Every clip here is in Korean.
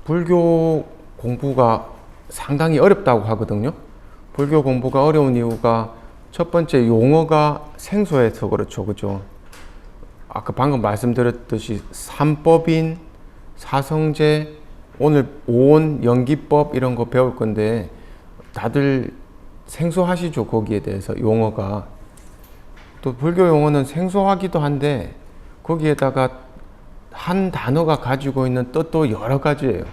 불교 공부가 상당히 어렵다고 하거든요. 불교 공부가 어려운 이유가 첫 번째 용어가 생소해서 그렇죠. 그죠? 아까 방금 말씀드렸듯이 삼법인, 사성제, 오늘 오온, 연기법 이런 거 배울 건데 다들 생소하시죠? 거기에 대해서 용어가. 또 불교 용어는 생소하기도 한데 거기에다가 한 단어가 가지고 있는 뜻도 여러 가지예요.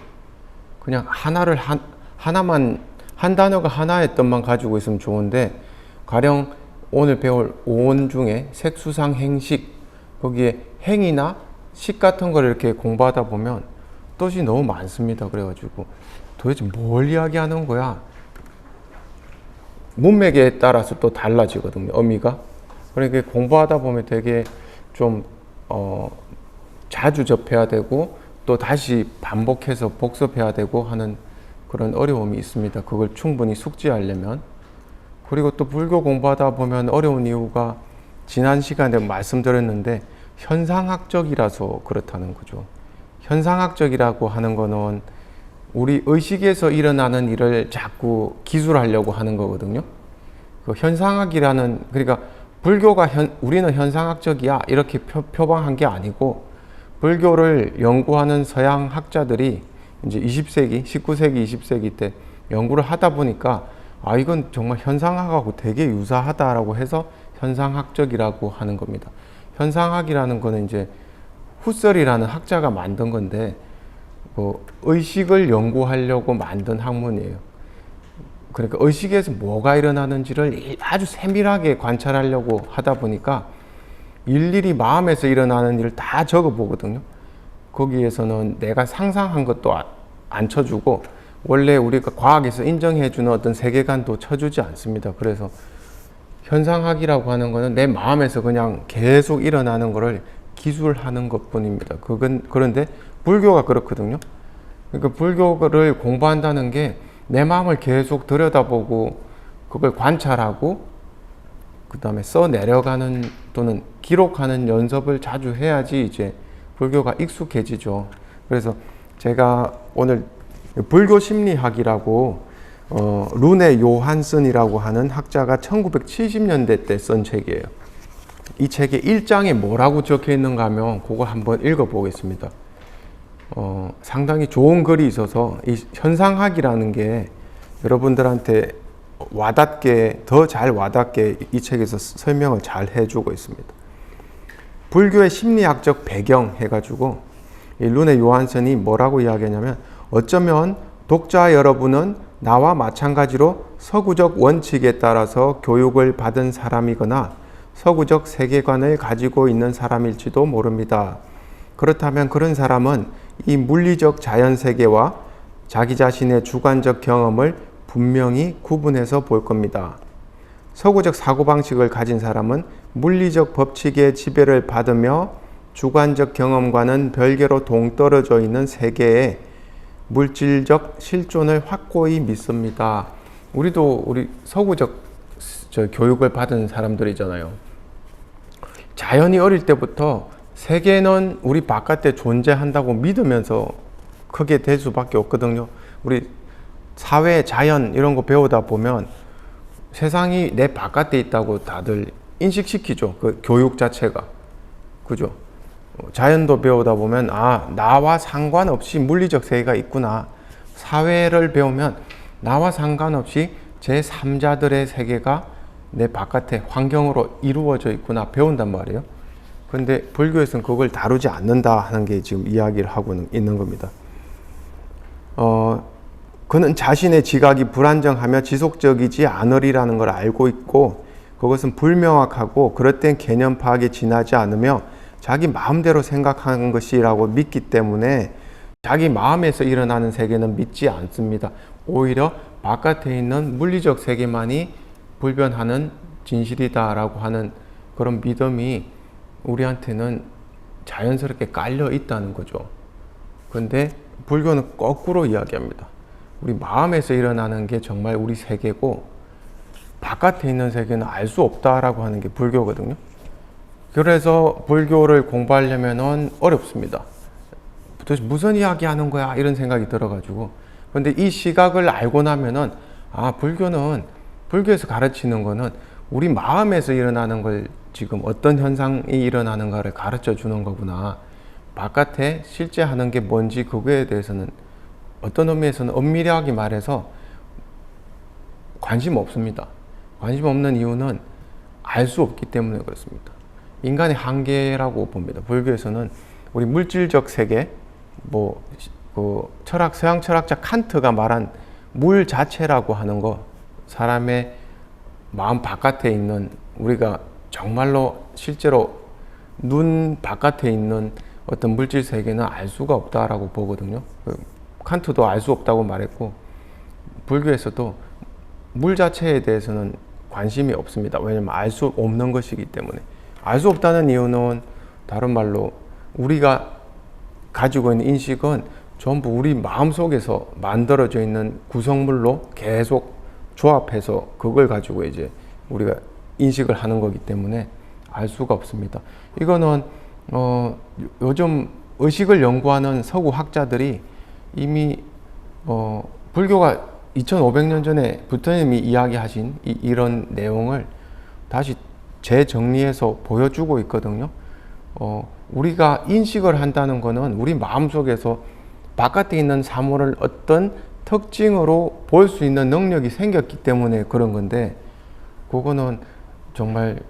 그냥 하나만 한 단어가 하나의 뜻만 가지고 있으면 좋은데 가령 오늘 배울 오온 중에 색수상 행식 거기에 행이나 식 같은 걸 이렇게 공부하다 보면 뜻이 너무 많습니다. 그래가지고 도대체 뭘 이야기하는 거야? 문맥에 따라서 또 달라지거든요. 의미가. 그러니까 공부하다 보면 되게 좀 자주 접해야 되고 또 다시 반복해서 복습해야 되고 하는 그런 어려움이 있습니다. 그걸 충분히 숙지하려면. 그리고 또 불교 공부하다 보면 어려운 이유가 지난 시간에 말씀드렸는데 현상학적이라서 그렇다는 거죠. 현상학적이라고 하는 거는 우리 의식에서 일어나는 일을 자꾸 기술하려고 하는 거거든요. 그 현상학이라는, 그러니까 불교가 우리는 현상학적이야 이렇게 표방한 게 아니고 불교를 연구하는 서양 학자들이 이제 20세기, 19세기, 20세기 때 연구를 하다 보니까 이건 정말 현상학하고 되게 유사하다라고 해서 현상학적이라고 하는 겁니다. 현상학이라는 거는 이제 후설이라는 학자가 만든 건데 의식을 연구하려고 만든 학문이에요. 그러니까 의식에서 뭐가 일어나는지를 아주 세밀하게 관찰하려고 하다 보니까 일일이 마음에서 일어나는 일을 다 적어 보거든요. 거기에서는 내가 상상한 것도 안 쳐주고 원래 우리가 과학에서 인정해주는 어떤 세계관도 쳐주지 않습니다. 그래서 현상학이라고 하는 거는 내 마음에서 그냥 계속 일어나는 거를 기술하는 것 뿐입니다. 그런데 불교가 그렇거든요. 그러니까 불교를 공부한다는 게 내 마음을 계속 들여다보고 그걸 관찰하고 그 다음에 써내려가는 또는 기록하는 연습을 자주 해야지 이제 불교가 익숙해지죠. 그래서 제가 오늘 불교 심리학이라고 루네 요한슨이라고 하는 학자가 1970년대 때 쓴 책이에요. 이 책의 1장에 뭐라고 적혀 있는가 하면 그거 한번 읽어 보겠습니다. 상당히 좋은 글이 있어서 이 현상학이라는 게 여러분들한테 와닿게, 더 잘 와닿게 이 책에서 설명을 잘 해주고 있습니다. 불교의 심리학적 배경 해가지고 이 루네 요한슨이 뭐라고 이야기하냐면 어쩌면 독자 여러분은 나와 마찬가지로 서구적 원칙에 따라서 교육을 받은 사람이거나 서구적 세계관을 가지고 있는 사람일지도 모릅니다. 그렇다면 그런 사람은 이 물리적 자연세계와 자기 자신의 주관적 경험을 분명히 구분해서 볼 겁니다. 서구적 사고방식을 가진 사람은 물리적 법칙의 지배를 받으며 주관적 경험과는 별개로 동떨어져 있는 세계에 물질적 실존을 확고히 믿습니다. 우리 서구적 교육을 받은 사람들이잖아요. 자연이 어릴 때부터 세계는 우리 바깥에 존재한다고 믿으면서 크게 될 수밖에 없거든요. 우리 사회, 자연 이런 거 배우다 보면 세상이 내 바깥에 있다고 다들 인식시키죠. 그 교육 자체가. 그죠? 자연도 배우다 보면 나와 상관없이 물리적 세계가 있구나. 사회를 배우면 나와 상관없이 제3자들의 세계가 내 바깥에 환경으로 이루어져 있구나 배운단 말이에요. 근데 불교에서는 그걸 다루지 않는다 하는 게 지금 이야기를 하고 있는 겁니다. 그는 자신의 지각이 불안정하며 지속적이지 않으리라는 걸 알고 있고 그것은 불명확하고 그릇된 개념 파악에 지나지 않으며 자기 마음대로 생각하는 것이라고 믿기 때문에 자기 마음에서 일어나는 세계는 믿지 않습니다. 오히려 바깥에 있는 물리적 세계만이 불변하는 진실이다라고 하는 그런 믿음이 우리한테는 자연스럽게 깔려 있다는 거죠. 근데 불교는 거꾸로 이야기합니다. 우리 마음에서 일어나는 게 정말 우리 세계고 바깥에 있는 세계는 알 수 없다라고 하는 게 불교거든요. 그래서 불교를 공부하려면 어렵습니다. 도대체 무슨 이야기 하는 거야? 이런 생각이 들어가지고. 근데 이 시각을 알고 나면은, 아, 불교에서 가르치는 거는 우리 마음에서 일어나는 걸 지금 어떤 현상이 일어나는가를 가르쳐 주는 거구나. 바깥에 실제 하는 게 뭔지 그거에 대해서는 어떤 의미에서는 엄밀하게 말해서 관심 없습니다. 관심 없는 이유는 알 수 없기 때문에 그렇습니다. 인간의 한계라고 봅니다. 불교에서는 우리 물질적 세계, 서양 철학자 칸트가 말한 물 자체라고 하는 거, 사람의 마음 바깥에 있는, 우리가 정말로 실제로 눈 바깥에 있는 어떤 물질 세계는 알 수가 없다라고 보거든요. 칸트도 알 수 없다고 말했고, 불교에서도 물 자체에 대해서는 관심이 없습니다. 왜냐하면 알 수 없는 것이기 때문에. 알 수 없다는 이유는 다른 말로 우리가 가지고 있는 인식은 전부 우리 마음속에서 만들어져 있는 구성물로 계속 조합해서 그걸 가지고 이제 우리가 인식을 하는 거기 때문에 알 수가 없습니다. 이거는 요즘 의식을 연구하는 서구 학자들이 이미 불교가 2500년 전에 부처님이 이야기하신 이런 내용을 다시 재정리해서 보여주고 있거든요. 우리가 인식을 한다는 거는 우리 마음속에서 바깥에 있는 사물을 어떤 특징으로 볼 수 있는 능력이 생겼기 때문에 그런 건데, 그거는 정말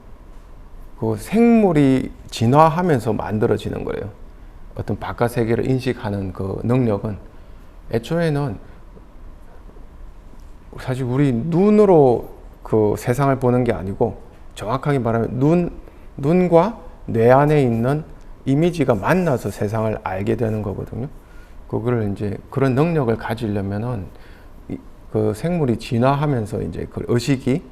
그 생물이 진화하면서 만들어지는 거예요. 어떤 바깥 세계를 인식하는 그 능력은 애초에는 사실 우리 눈으로 그 세상을 보는 게 아니고, 정확하게 말하면 눈과 뇌 안에 있는 이미지가 만나서 세상을 알게 되는 거거든요. 그거를 이제 그런 능력을 가지려면은 그 생물이 진화하면서 이제 그 의식이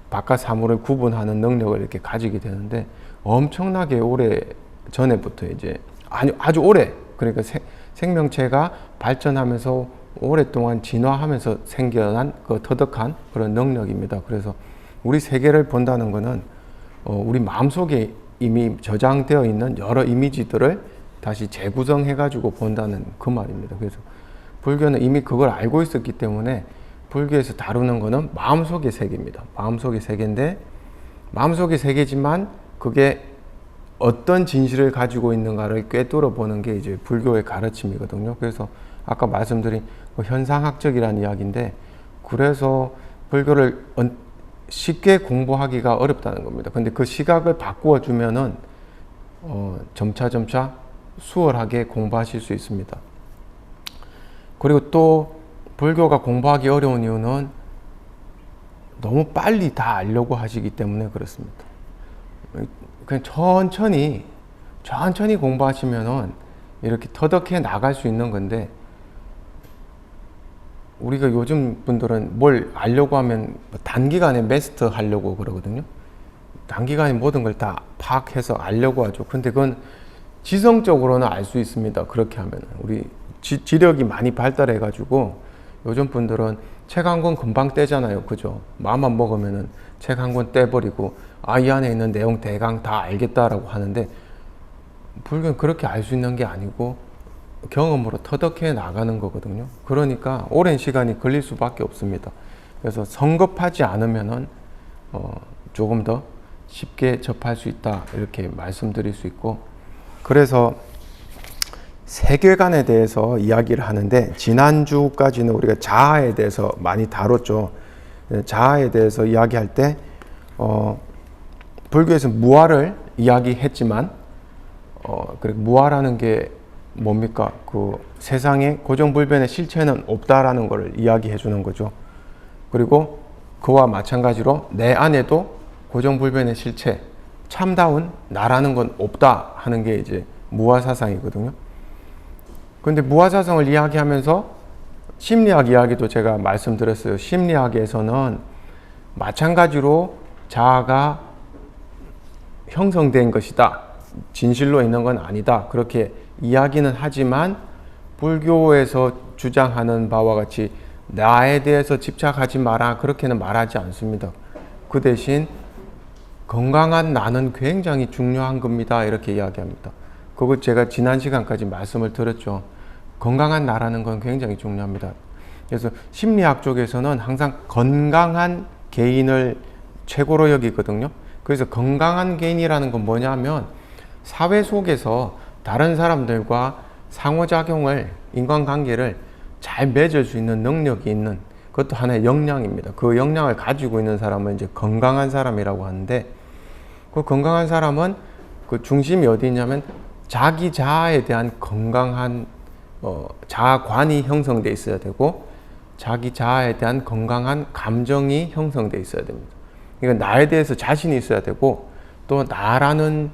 바깥 사물을 구분하는 능력을 이렇게 가지게 되는데, 엄청나게 오래 전에부터 이제 아주 오래, 그러니까 생명체가 발전하면서 오랫동안 진화하면서 생겨난 그 터득한 그런 능력입니다. 그래서 우리 세계를 본다는 것은 우리 마음속에 이미 저장되어 있는 여러 이미지들을 다시 재구성해 가지고 본다는 그 말입니다. 그래서 불교는 이미 그걸 알고 있었기 때문에 불교에서 다루는 것은 마음속의 세계입니다. 마음속의 세계인데, 마음속의 세계지만 그게 어떤 진실을 가지고 있는가를 꿰뚫어 보는 게 이제 불교의 가르침이거든요. 그래서 아까 말씀드린 그 현상학적이라는 이야기인데, 그래서 불교를 쉽게 공부하기가 어렵다는 겁니다. 근데 그 시각을 바꾸어 주면은 점차 수월하게 공부하실 수 있습니다. 그리고 또 불교가 공부하기 어려운 이유는 너무 빨리 다 알려고 하시기 때문에 그렇습니다. 그냥 천천히 공부하시면은 이렇게 터득해 나갈 수 있는 건데, 우리가 요즘 분들은 뭘 알려고 하면 단기간에 마스터 하려고 그러거든요. 단기간에 모든 걸 다 파악해서 알려고 하죠. 근데 그건 지성적으로는 알 수 있습니다. 그렇게 하면 우리 지력이 많이 발달해 가지고 요즘 분들은 책 한 권 금방 떼잖아요. 그죠? 마음만 먹으면은 책 한 권 떼버리고, 이 안에 있는 내용 대강 다 알겠다라고 하는데, 불교는 그렇게 알 수 있는 게 아니고 경험으로 터득해 나가는 거거든요. 그러니까 오랜 시간이 걸릴 수밖에 없습니다. 그래서 성급하지 않으면은 조금 더 쉽게 접할 수 있다, 이렇게 말씀드릴 수 있고, 그래서 세계관에 대해서 이야기를 하는데, 지난주까지는 우리가 자아에 대해서 많이 다뤘죠. 자아에 대해서 이야기할 때 불교에서 무아를 이야기했지만, 그리고 무아라는 게 뭡니까? 그 세상에 고정불변의 실체는 없다라는 것을 이야기해 주는 거죠. 그리고 그와 마찬가지로 내 안에도 고정불변의 실체, 참다운 나라는 건 없다 하는 게 이제 무아사상이거든요. 그런데 무아사상을 이야기하면서 심리학 이야기도 제가 말씀드렸어요. 심리학에서는 마찬가지로 자아가 형성된 것이다, 진실로 있는 건 아니다, 그렇게 이야기는 하지만, 불교에서 주장하는 바와 같이 나에 대해서 집착하지 마라, 그렇게는 말하지 않습니다. 그 대신 건강한 나는 굉장히 중요한 겁니다, 이렇게 이야기합니다. 그거 제가 지난 시간까지 말씀을 드렸죠. 건강한 나라는 건 굉장히 중요합니다. 그래서 심리학 쪽에서는 항상 건강한 개인을 최고로 여기거든요. 그래서 건강한 개인이라는 건 뭐냐면 사회 속에서 다른 사람들과 상호작용을, 인간관계를 잘 맺을 수 있는 능력이 있는, 그것도 하나의 역량입니다. 그 역량을 가지고 있는 사람은 이제 건강한 사람이라고 하는데, 그 건강한 사람은 그 중심이 어디 있냐면 자기 자아에 대한 건강한 자아관이 형성돼 있어야 되고, 자기 자아에 대한 건강한 감정이 형성돼 있어야 됩니다. 그러니까 나에 대해서 자신이 있어야 되고, 또 나라는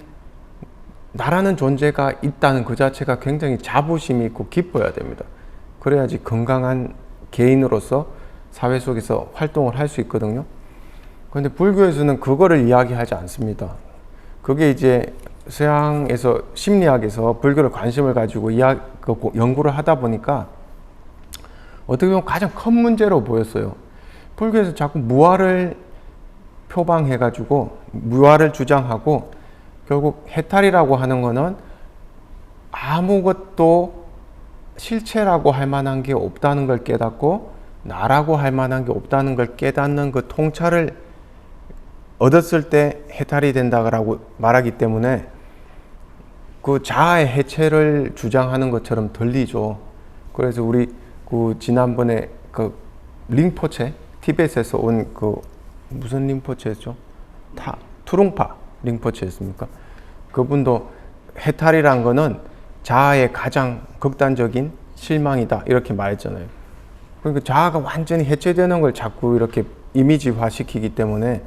존재가 있다는 그 자체가 굉장히 자부심이 있고 기뻐야 됩니다. 그래야지 건강한 개인으로서 사회 속에서 활동을 할 수 있거든요. 그런데 불교에서는 그거를 이야기하지 않습니다. 그게 이제 서양에서 심리학에서 불교를 관심을 가지고 연구를 하다 보니까 어떻게 보면 가장 큰 문제로 보였어요. 불교에서 자꾸 무아를 표방해가지고 무아를 주장하고, 결국 해탈이라고 하는 거는 아무것도 실체라고 할 만한 게 없다는 걸 깨닫고 나라고 할 만한 게 없다는 걸 깨닫는 그 통찰을 얻었을 때 해탈이 된다고 말하기 때문에 그 자아의 해체를 주장하는 것처럼 들리죠. 그래서 우리 그 지난번에 그 링포체, 티베트에서 온 그 무슨 링포체였죠? 투룽파 링포체였습니까? 그분도 해탈이란 거는 자아의 가장 극단적인 실망이다 이렇게 말했잖아요. 그러니까 자아가 완전히 해체되는 걸 자꾸 이렇게 이미지화 시키기 때문에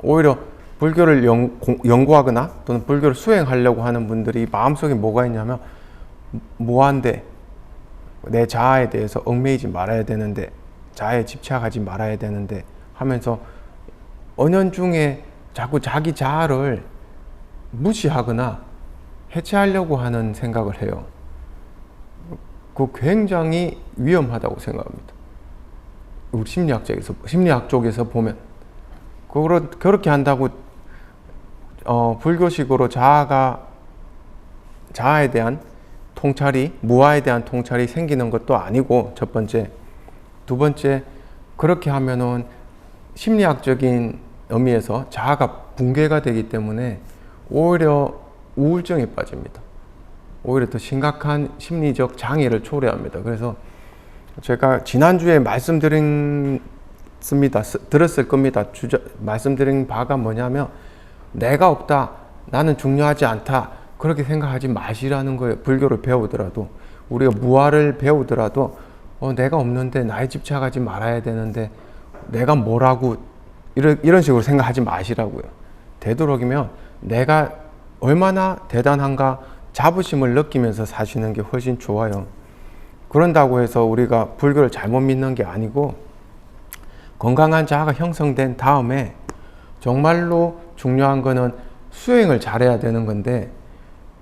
오히려 불교를 연구하거나 또는 불교를 수행하려고 하는 분들이 마음속에 뭐가 있냐면 무한대, 내 자아에 대해서 얽매이지 말아야 되는데, 자아에 집착하지 말아야 되는데 하면서 은연중에 자꾸 자기 자아를 무시하거나 해체하려고 하는 생각을 해요. 그거 굉장히 위험하다고 생각합니다. 우리 심리학 쪽에서 보면 그렇게 한다고 불교식으로 자아에 대한 통찰이, 무아에 대한 통찰이 생기는 것도 아니고, 첫 번째. 두 번째, 그렇게 하면은 심리학적인 의미에서 자아가 붕괴가 되기 때문에 오히려 우울증에 빠집니다. 오히려 더 심각한 심리적 장애를 초래합니다. 그래서 제가 지난주에 들었을 겁니다. 말씀드린 바가 뭐냐면, 내가 없다, 나는 중요하지 않다, 그렇게 생각하지 마시라는 거예요. 불교를 배우더라도, 우리가 무아를 배우더라도 내가 없는데 나에 집착하지 말아야 되는데 내가 뭐라고 이런 식으로 생각하지 마시라고요. 되도록이면 내가 얼마나 대단한가 자부심을 느끼면서 사시는 게 훨씬 좋아요. 그런다고 해서 우리가 불교를 잘못 믿는 게 아니고, 건강한 자아가 형성된 다음에 정말로 중요한 거는 수행을 잘해야 되는 건데,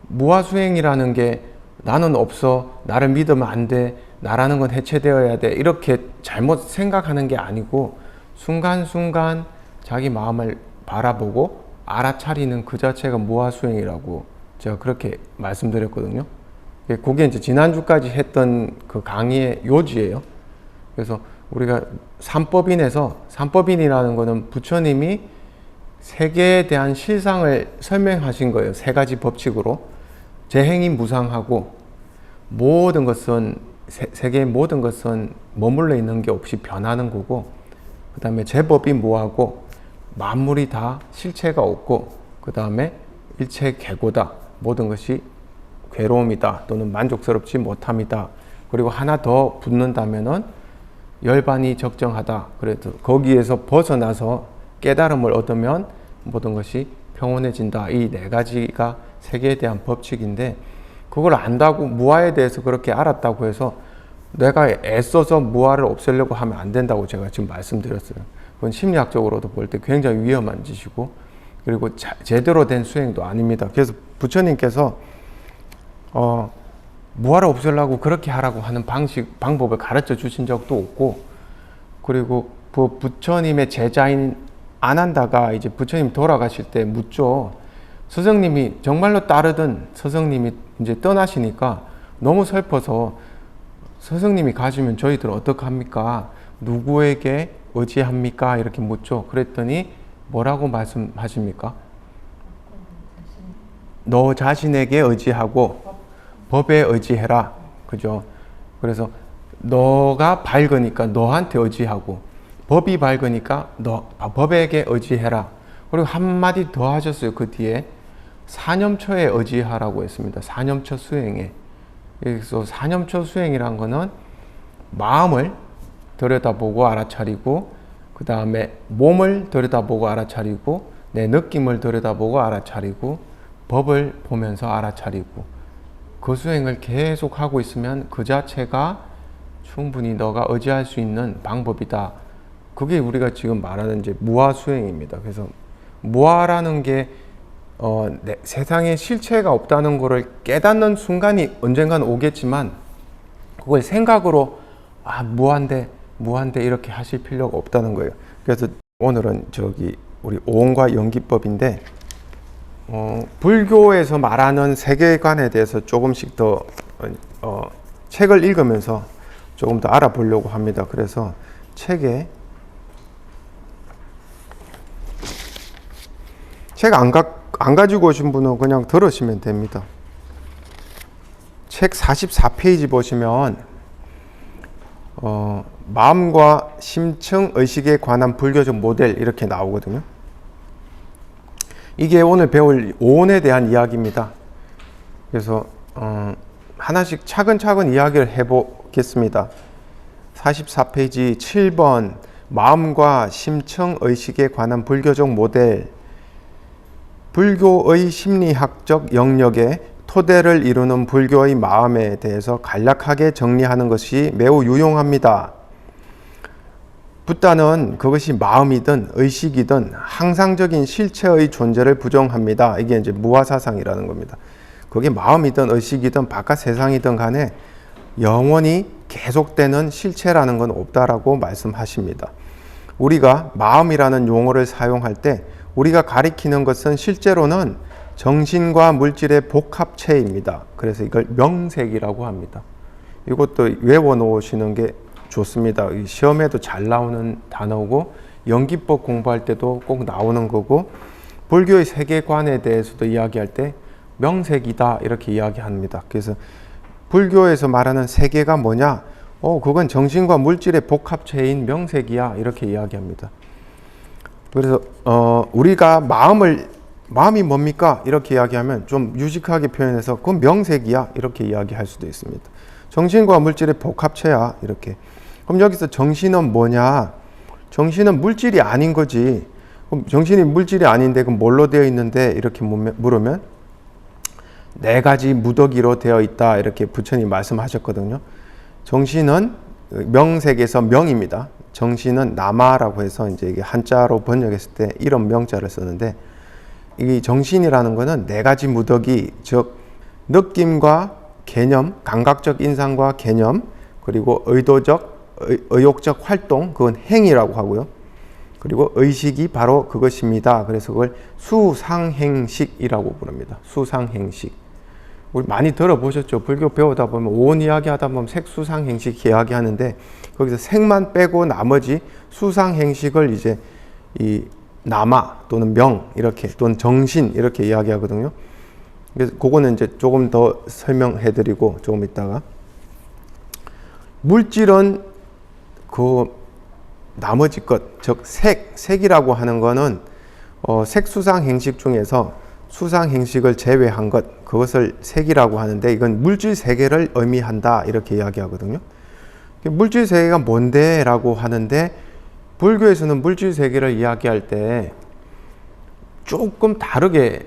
무아 수행이라는 게 나는 없어, 나를 믿으면 안 돼, 나라는 건 해체되어야 돼, 이렇게 잘못 생각하는 게 아니고 순간순간 자기 마음을 바라보고 알아차리는 그 자체가 무아 수행이라고 제가 그렇게 말씀드렸거든요. 그게 이제 지난주까지 했던 그 강의의 요지예요. 그래서 우리가 삼법인이라는 거는 부처님이 세계에 대한 실상을 설명하신 거예요. 세 가지 법칙으로. 재행이 무상하고, 모든 것은, 세계의 모든 것은 머물러 있는 게 없이 변하는 거고, 그 다음에 제법이 무하고, 만물이 다 실체가 없고, 그 다음에 일체 개고다. 모든 것이 괴로움이다, 또는 만족스럽지 못함이다. 그리고 하나 더 붙는다면은 열반이 적정하다. 그래도 거기에서 벗어나서 깨달음을 얻으면 모든 것이 평온해진다. 이 네 가지가 세계에 대한 법칙인데, 그걸 안다고, 무아에 대해서 그렇게 알았다고 해서 내가 애써서 무아를 없애려고 하면 안 된다고 제가 지금 말씀드렸어요. 그건 심리학적으로도 볼 때 굉장히 위험한 짓이고, 그리고 제대로 된 수행도 아닙니다. 그래서 부처님께서 무아를 없애려고 그렇게 하라고 하는 방법을 가르쳐 주신 적도 없고, 그리고 부처님의 제자인 아난다가 이제 부처님 돌아가실 때 묻죠. 스승님이 정말로 따르던 스승님이 이제 떠나시니까 너무 슬퍼서 스승님이 가시면 저희들은 어떡합니까? 누구에게 의지합니까? 이렇게 묻죠. 그랬더니 뭐라고 말씀하십니까? 너 자신에게 의지하고 법에 의지해라. 그죠? 그래서 너가 밝으니까 너한테 의지하고 법이 밝으니까 너 법에게 의지해라. 그리고 한마디 더 하셨어요. 그 뒤에 사념처에 의지하라고 했습니다. 사념처 수행에. 그래서 사념처 수행이란 거는 마음을 들여다보고 알아차리고 그 다음에 몸을 들여다보고 알아차리고 내 느낌을 들여다보고 알아차리고 법을 보면서 알아차리고 그 수행을 계속 하고 있으면 그 자체가 충분히 너가 의지할 수 있는 방법이다. 그게 우리가 지금 말하는 이제 무아 수행입니다. 그래서 무아라는 게 세상에 실체가 없다는 것을 깨닫는 순간이 언젠가는 오겠지만 그걸 생각으로 무한대 이렇게 하실 필요가 없다는 거예요. 그래서 오늘은 우리 오온과 연기법인데 불교에서 말하는 세계관에 대해서 조금씩 더 책을 읽으면서 조금 더 알아보려고 합니다. 그래서 책에 책 안 가지고 오신 분은 그냥 들으시면 됩니다. 책 44페이지 보시면 마음과 심층 의식에 관한 불교적 모델 이렇게 나오거든요. 이게 오늘 배울 오온에 대한 이야기입니다. 그래서 하나씩 차근차근 이야기를 해보겠습니다. 44페이지 7번 마음과 심층 의식에 관한 불교적 모델. 불교의 심리학적 영역에 토대를 이루는 불교의 마음에 대해서 간략하게 정리하는 것이 매우 유용합니다. 붓다는 그것이 마음이든 의식이든 항상적인 실체의 존재를 부정합니다. 이게 이제 무아사상이라는 겁니다. 그게 마음이든 의식이든 바깥 세상이든 간에 영원히 계속되는 실체라는 건 없다라고 말씀하십니다. 우리가 마음이라는 용어를 사용할 때 우리가 가리키는 것은 실제로는 정신과 물질의 복합체입니다. 그래서 이걸 명색이라고 합니다. 이것도 외워 놓으시는 게 좋습니다. 시험에도 잘 나오는 단어고 연기법 공부할 때도 꼭 나오는 거고 불교의 세계관에 대해서도 이야기할 때 명색이다 이렇게 이야기합니다. 그래서 불교에서 말하는 세계가 뭐냐? 그건 정신과 물질의 복합체인 명색이야 이렇게 이야기합니다. 그래서 우리가 마음이 뭡니까? 이렇게 이야기하면 좀 유식하게 표현해서 그건 명색이야 이렇게 이야기할 수도 있습니다. 정신과 물질의 복합체야 이렇게. 그럼 여기서 정신은 뭐냐? 정신은 물질이 아닌 거지. 그럼 정신이 물질이 아닌데 그럼 뭘로 되어 있는데 이렇게 물으면 네 가지 무더기로 되어 있다 이렇게 부처님 말씀하셨거든요. 정신은 명색에서 명입니다. 정신은 나마라고 해서 이제 이게 한자로 번역했을 때 이런 명자를 쓰는데 이 정신이라는 것은 네 가지 무더기, 즉 느낌과 개념, 감각적 인상과 개념, 그리고 의욕적 활동, 그건 행위라고 하고요. 그리고 의식이 바로 그것입니다. 그래서 그걸 수상행식이라고 부릅니다. 수상행식. 우리 많이 들어보셨죠? 불교 배우다 보면 오온 이야기 하다 보면 색수상행식 이야기하는데 거기서 색만 빼고 나머지 수상행식을 이제 이 나마 또는 명 이렇게 또는 정신 이렇게 이야기하거든요. 그래서 그거는 이제 조금 더 설명해 드리고 조금 있다가 물질은 그 나머지 것, 즉 색이라고 하는 거는 색수상행식 중에서 수상행식을 제외한 것, 그것을 색이라고 하는데 이건 물질 세계를 의미한다 이렇게 이야기하거든요. 물질 세계가 뭔데? 라고 하는데 불교에서는 물질 세계를 이야기할 때 조금 다르게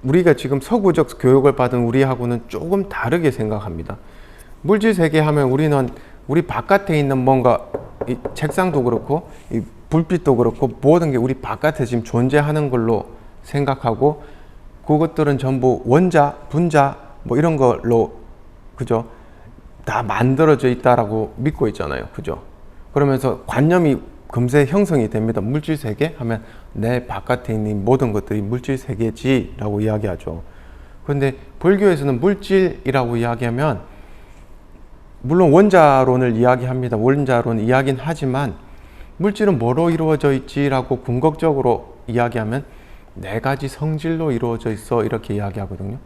우리가 지금 서구적 교육을 받은 우리하고는 조금 다르게 생각합니다. 물질 세계 하면 우리는 우리 바깥에 있는 뭔가 이 책상도 그렇고 이 불빛도 그렇고 모든 게 우리 바깥에 지금 존재하는 걸로 생각하고 그것들은 전부 원자, 분자 뭐 이런 걸로 그죠? 다 만들어져 있다라고 믿고 있잖아요. 그죠? 그러면서 관념이 금세 형성이 됩니다. 물질 세계 하면 내 바깥에 있는 모든 것들이 물질 세계지라고 이야기하죠. 그런데 불교에서는 물질이라고 이야기하면 물론 원자론을 이야기합니다. 원자론 이야기는 하지만 물질은 뭐로 이루어져 있지라고 궁극적으로 이야기하면 네 가지 성질로 이루어져 있어 이렇게 이야기하거든요.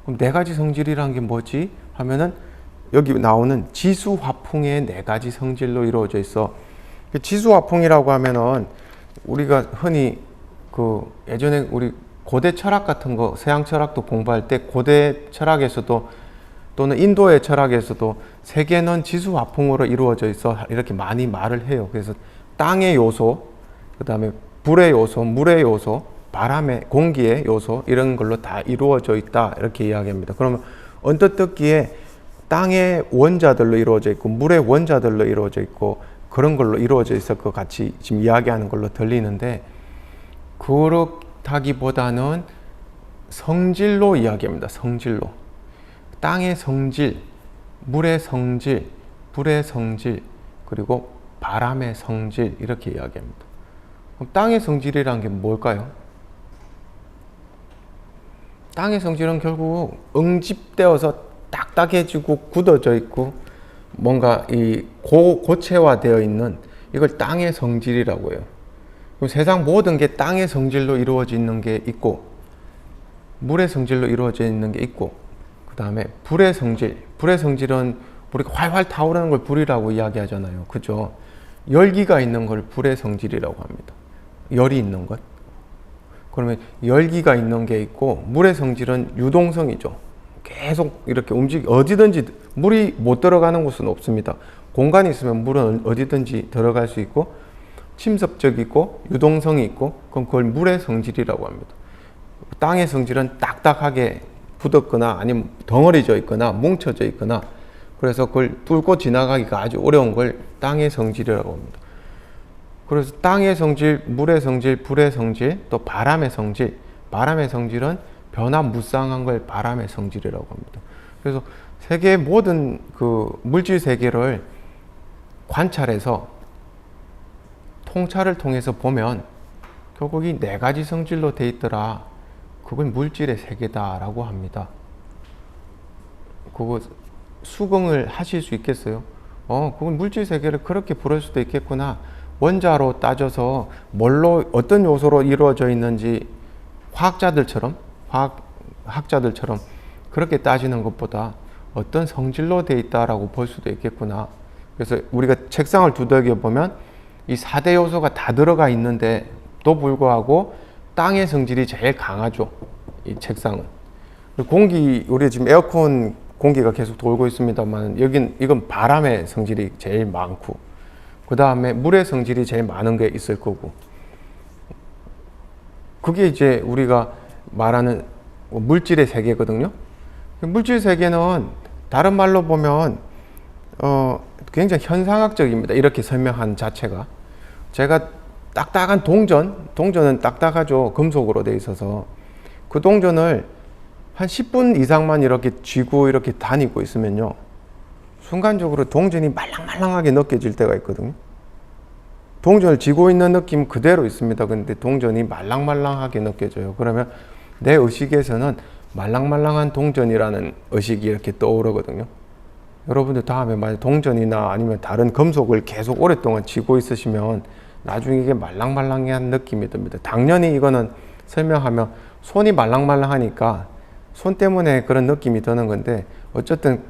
그럼 네 가지 성질이란 게 뭐지? 하면은 여기 나오는 지수화풍의 네 가지 성질로 이루어져 있어. 지수화풍이라고 하면은 우리가 흔히 그 예전에 우리 고대 철학 같은 거 서양 철학도 공부할 때 고대 철학에서도 또는 인도의 철학에서도 세계는 지수화풍으로 이루어져 있어 이렇게 많이 말을 해요. 그래서 땅의 요소, 그 다음에 불의 요소, 물의 요소, 바람의, 공기의 요소 이런 걸로 다 이루어져 있다 이렇게 이야기합니다. 그러면 언뜻 듣기에 땅의 원자들로 이루어져 있고 물의 원자들로 이루어져 있고 그런 걸로 이루어져 있을 것 같이 지금 이야기하는 걸로 들리는데 그렇다기보다는 성질로 이야기합니다. 성질로. 땅의 성질, 물의 성질, 불의 성질, 그리고 바람의 성질 이렇게 이야기합니다. 그럼 땅의 성질이란 게 뭘까요? 땅의 성질은 결국 응집되어서 딱딱해지고 굳어져 있고 뭔가 이 고체화되어 있는 이걸 땅의 성질이라고 해요. 그럼 세상 모든 게 땅의 성질로 이루어져 있는 게 있고 물의 성질로 이루어져 있는 게 있고 그 다음에 불의 성질. 불의 성질은 우리가 활활 타오르는 걸 불이라고 이야기하잖아요. 그죠? 열기가 있는 걸 불의 성질이라고 합니다. 열이 있는 것. 그러면 열기가 있는 게 있고 물의 성질은 유동성이죠. 계속 이렇게 어디든지 물이 못 들어가는 곳은 없습니다. 공간이 있으면 물은 어디든지 들어갈 수 있고 침섭적이고 유동성이 있고 그럼 그걸 물의 성질이라고 합니다. 땅의 성질은 딱딱하게 굳었거나 아니면 덩어리져 있거나 뭉쳐져 있거나 그래서 그걸 뚫고 지나가기가 아주 어려운 걸 땅의 성질이라고 합니다. 그래서 땅의 성질, 물의 성질, 불의 성질, 또 바람의 성질. 바람의 성질은 변화무쌍한 걸 바람의 성질이라고 합니다. 그래서 세계의 모든 그 물질 세계를 관찰해서 통찰을 통해서 보면 결국 이 네 가지 성질로 돼 있더라. 그건 물질의 세계다라고 합니다. 그거 수긍을 하실 수 있겠어요? 그건 물질 세계를 그렇게 부를 수도 있겠구나. 원자로 따져서 뭘로 어떤 요소로 이루어져 있는지 화학자들처럼 그렇게 따지는 것보다 어떤 성질로 돼 있다라고 볼 수도 있겠구나. 그래서 우리가 책상을 두들겨 보면 이 4대 요소가 다 들어가 있는데 또 불구하고 땅의 성질이 제일 강하죠. 이 책상은. 공기, 우리 지금 에어컨 공기가 계속 돌고 있습니다만 이건 바람의 성질이 제일 많고 그 다음에 물의 성질이 제일 많은 게 있을 거고 그게 이제 우리가 말하는 물질의 세계거든요. 물질 세계는 다른 말로 보면 굉장히 현상학적입니다. 이렇게 설명한 자체가 제가 딱딱한 동전은 딱딱하죠. 금속으로 돼 있어서 그 동전을 한 10분 이상만 이렇게 쥐고 이렇게 다니고 있으면요 순간적으로 동전이 말랑말랑하게 느껴질 때가 있거든요. 동전을 쥐고 있는 느낌 그대로 있습니다. 근데 동전이 말랑말랑하게 느껴져요. 그러면 내 의식에서는 말랑말랑한 동전이라는 의식이 이렇게 떠오르거든요. 여러분들 다음에 만약 동전이나 아니면 다른 금속을 계속 오랫동안 쥐고 있으시면 나중에 이게 말랑말랑한 느낌이 듭니다. 당연히 이거는 설명하면 손이 말랑말랑하니까 손 때문에 그런 느낌이 드는 건데 어쨌든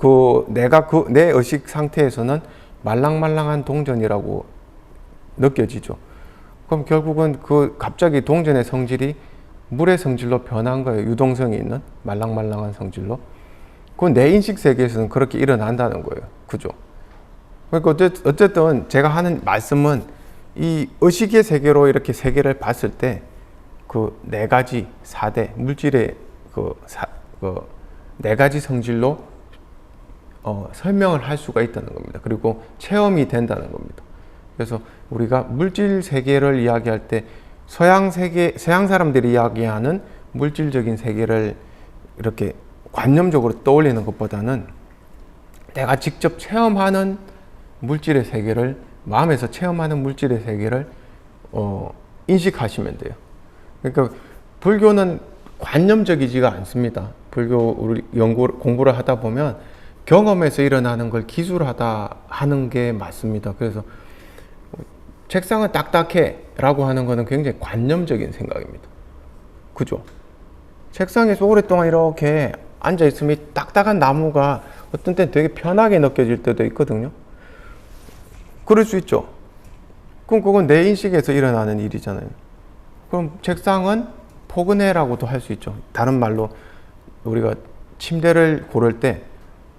내 의식 상태에서는 말랑말랑한 동전이라고 느껴지죠. 그럼 결국은 갑자기 동전의 성질이 물의 성질로 변한 거예요. 유동성이 있는 말랑말랑한 성질로. 그건 내 인식 세계에서는 그렇게 일어난다는 거예요. 그죠? 그러니까 어쨌든 제가 하는 말씀은 이 의식의 세계로 이렇게 세계를 봤을 때 그 네 가지 4대 물질의 네 가지 성질로 설명을 할 수가 있다는 겁니다. 그리고 체험이 된다는 겁니다. 그래서 우리가 물질 세계를 이야기할 때 서양 사람들이 이야기하는 물질적인 세계를 이렇게 관념적으로 떠올리는 것보다는 내가 직접 체험하는 물질의 세계를 마음에서 체험하는 물질의 세계를 인식하시면 돼요. 그러니까 불교는 관념적이지가 않습니다. 불교 우리 공부를 하다 보면 경험에서 일어나는 걸 기술하다 하는 게 맞습니다. 그래서 책상은 딱딱해 라고 하는 거는 굉장히 관념적인 생각입니다. 그죠? 책상에서 오랫동안 이렇게 앉아있으면 딱딱한 나무가 어떤 때는 되게 편하게 느껴질 때도 있거든요. 그럴 수 있죠. 그럼 그건 내 인식에서 일어나는 일이잖아요. 그럼 책상은 포근해라고도 할 수 있죠. 다른 말로 우리가 침대를 고를 때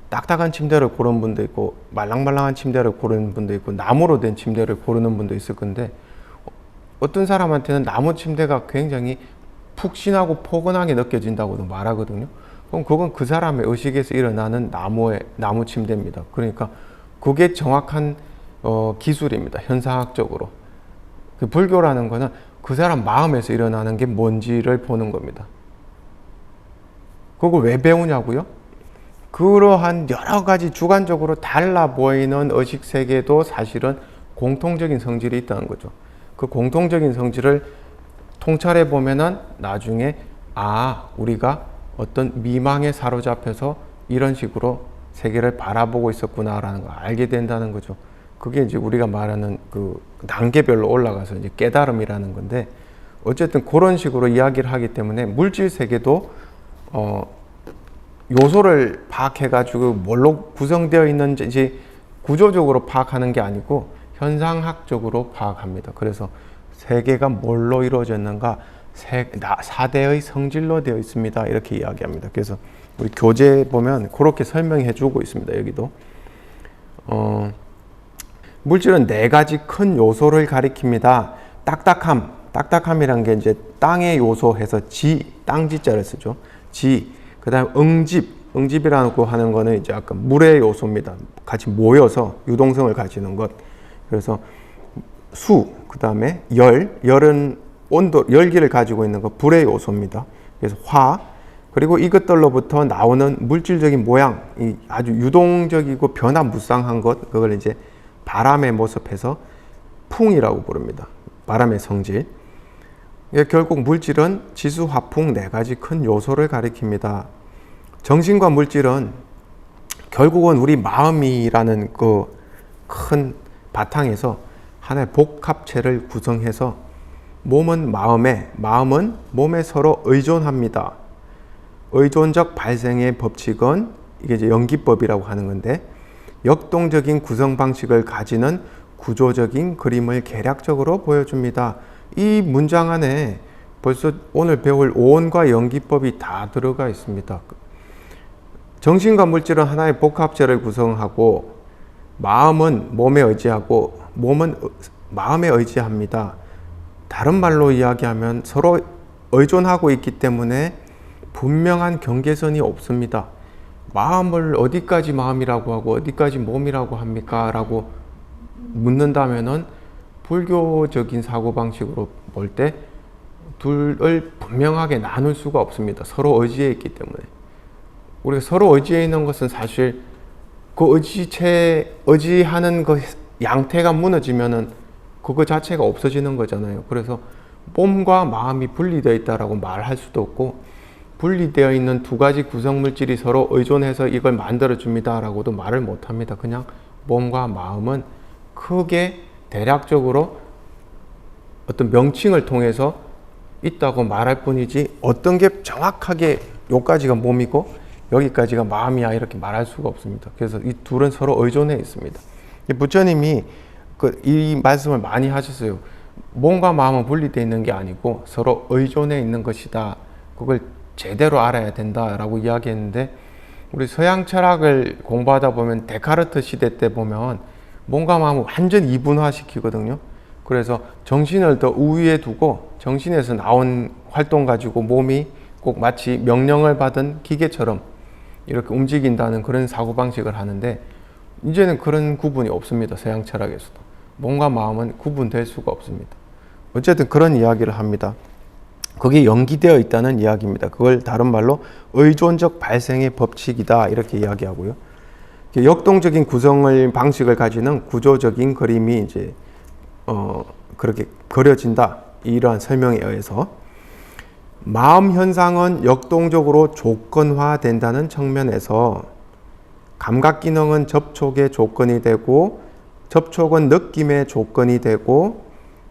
딱딱한 침대를 고르는 분도 있고 말랑말랑한 침대를 고르는 분도 있고 나무로 된 침대를 고르는 분도 있을 건데 어떤 사람한테는 나무 침대가 굉장히 푹신하고 포근하게 느껴진다고도 말하거든요. 그럼 그건 그 사람의 의식에서 일어나는 나무 침대입니다. 그러니까 그게 정확한 기술입니다. 현상학적으로. 그 불교라는 거는 그 사람 마음에서 일어나는 게 뭔지를 보는 겁니다. 그걸 왜 배우냐고요? 그러한 여러 가지 주관적으로 달라 보이는 의식 세계도 사실은 공통적인 성질이 있다는 거죠. 그 공통적인 성질을 통찰해 보면은 나중에 우리가 어떤 미망에 사로잡혀서 이런 식으로 세계를 바라보고 있었구나라는 걸 알게 된다는 거죠. 그게 이제 우리가 말하는 그 단계별로 올라가서 이제 깨달음이라는 건데 어쨌든 그런 식으로 이야기를 하기 때문에 물질 세계도 요소를 파악해가지고 뭘로 구성되어 있는지 구조적으로 파악하는 게 아니고 현상학적으로 파악합니다. 그래서 세계가 뭘로 이루어졌는가? 4대의 성질로 되어 있습니다. 이렇게 이야기합니다. 그래서 우리 교재 보면 그렇게 설명해 주고 있습니다. 여기도. 물질은 4가지 큰 요소를 가리킵니다. 딱딱함이란 게 이제 땅의 요소 해서 땅지자를 쓰죠. 그 다음 응집이라고 하는 거는 이제 아까 물의 요소입니다. 같이 모여서 유동성을 가지는 것. 그래서 그 다음에 열은 열기를 가지고 있는 것, 불의 요소입니다. 그래서 그리고 이것들로부터 나오는 물질적인 모양, 아주 유동적이고 변화무쌍한 것, 그걸 이제 바람의 모습해서 풍이라고 부릅니다. 바람의 성질. 결국 물질은 지수, 화풍 4가지 큰 요소를 가리킵니다. 정신과 물질은 결국은 우리 마음이라는 그 큰 바탕에서 하나의 복합체를 구성해서 마음은 몸에 서로 의존합니다. 의존적 발생의 법칙은 이게 이제 연기법이라고 하는 건데 역동적인 구성 방식을 가지는 구조적인 그림을 개략적으로 보여줍니다. 이 문장 안에 벌써 오늘 배울 오온과 연기법이 다 들어가 있습니다. 정신과 물질은 하나의 복합체를 구성하고 마음은 몸에 의지하고 몸은 마음에 의지합니다. 다른 말로 이야기하면 서로 의존하고 있기 때문에 분명한 경계선이 없습니다. 마음을 어디까지 마음이라고 하고 어디까지 몸이라고 합니까? 라고 묻는다면은 불교적인 사고방식으로 볼 때 둘을 분명하게 나눌 수가 없습니다. 서로 의지해 있기 때문에. 우리가 서로 의지해 있는 것은 사실 그 의지하는 그 양태가 무너지면은 그거 자체가 없어지는 거잖아요. 그래서 몸과 마음이 분리되어 있다라고 말할 수도 없고 분리되어 있는 2가지 구성물질이 서로 의존해서 이걸 만들어줍니다 라고도 말을 못합니다. 그냥 몸과 마음은 크게 대략적으로 어떤 명칭을 통해서 있다고 말할 뿐이지 어떤 게 정확하게 여기까지가 몸이고 여기까지가 마음이야 이렇게 말할 수가 없습니다. 그래서 이 둘은 서로 의존해 있습니다. 부처님이 이 말씀을 많이 하셨어요. 몸과 마음은 분리되어 있는 게 아니고 서로 의존해 있는 것이다. 그걸 제대로 알아야 된다라고 이야기했는데 우리 서양 철학을 공부하다 보면 데카르트 시대 때 보면 몸과 마음을 완전 이분화시키거든요. 그래서 정신을 더 우위에 두고 정신에서 나온 활동 가지고 몸이 꼭 마치 명령을 받은 기계처럼 이렇게 움직인다는 그런 사고방식을 하는데 이제는 그런 구분이 없습니다. 서양 철학에서도. 몸과 마음은 구분될 수가 없습니다. 어쨌든 그런 이야기를 합니다. 거기에 연기되어 있다는 이야기입니다. 그걸 다른 말로 의존적 발생의 법칙이다 이렇게 이야기하고요. 역동적인 구성을 방식을 가지는 구조적인 그림이 이제 그렇게 그려진다. 이러한 설명에 의해서 마음 현상은 역동적으로 조건화된다는 측면에서 감각 기능은 접촉의 조건이 되고 접촉은 느낌의 조건이 되고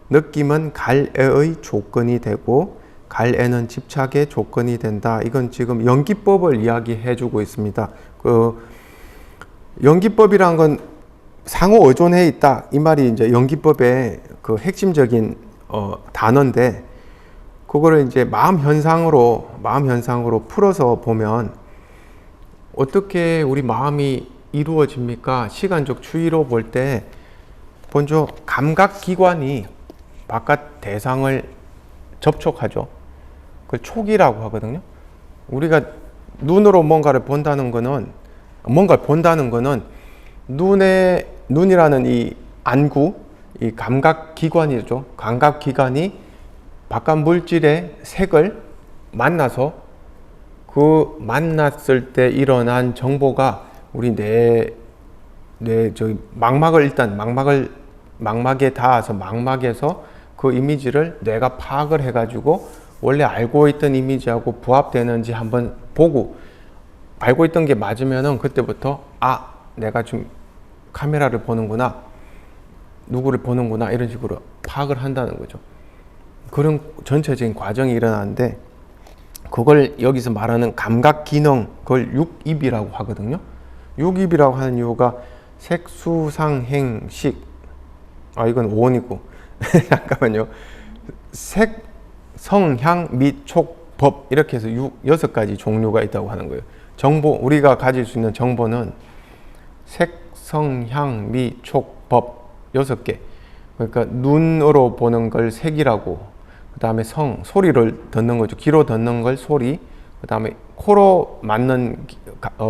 느낌은 갈애의 조건이 되고 갈애는 집착의 조건이 된다. 이건 지금 연기법을 이야기해 주고 있습니다. 연기법이란 건 상호 의존해 있다. 이 말이 이제 연기법의 그 핵심적인 단어인데 그거를 이제 마음 현상으로 풀어서 보면 어떻게 우리 마음이 이루어집니까? 시간적 추이로 볼 때 먼저 감각 기관이 바깥 대상을 접촉하죠. 그걸 촉이라고 하거든요. 우리가 눈으로 뭔가를 본다는 거는 눈이라는 이 안구, 이 감각 기관이죠. 감각 기관이 바깥 망물질의 색을 만나서 그 만났을 때 일어난 정보가 우리 망막에 닿아서 망막에서 그 이미지를 뇌가 파악을 해가지고 원래 알고 있던 이미지하고 부합되는지 한번 보고 알고 있던 게 맞으면은 그때부터 내가 지금 카메라를 보는구나, 누구를 보는구나 이런 식으로 파악을 한다는 거죠. 그런 전체적인 과정이 일어나는데 그걸 여기서 말하는 감각 기능, 그걸 육입이라고 하거든요. 육입이라고 하는 이유가 색수상행식, 이건 오원이고 잠깐만요. 색, 성, 향, 미, 촉, 법 이렇게 해서 6가지 종류가 있다고 하는 거예요. 우리가 가질 수 있는 정보는 색, 성, 향, 미, 촉, 법 6개. 그러니까 눈으로 보는 걸 색이라고, 그 다음에 소리를 듣는 거죠. 귀로 듣는 걸 소리, 그 다음에 코로 맡는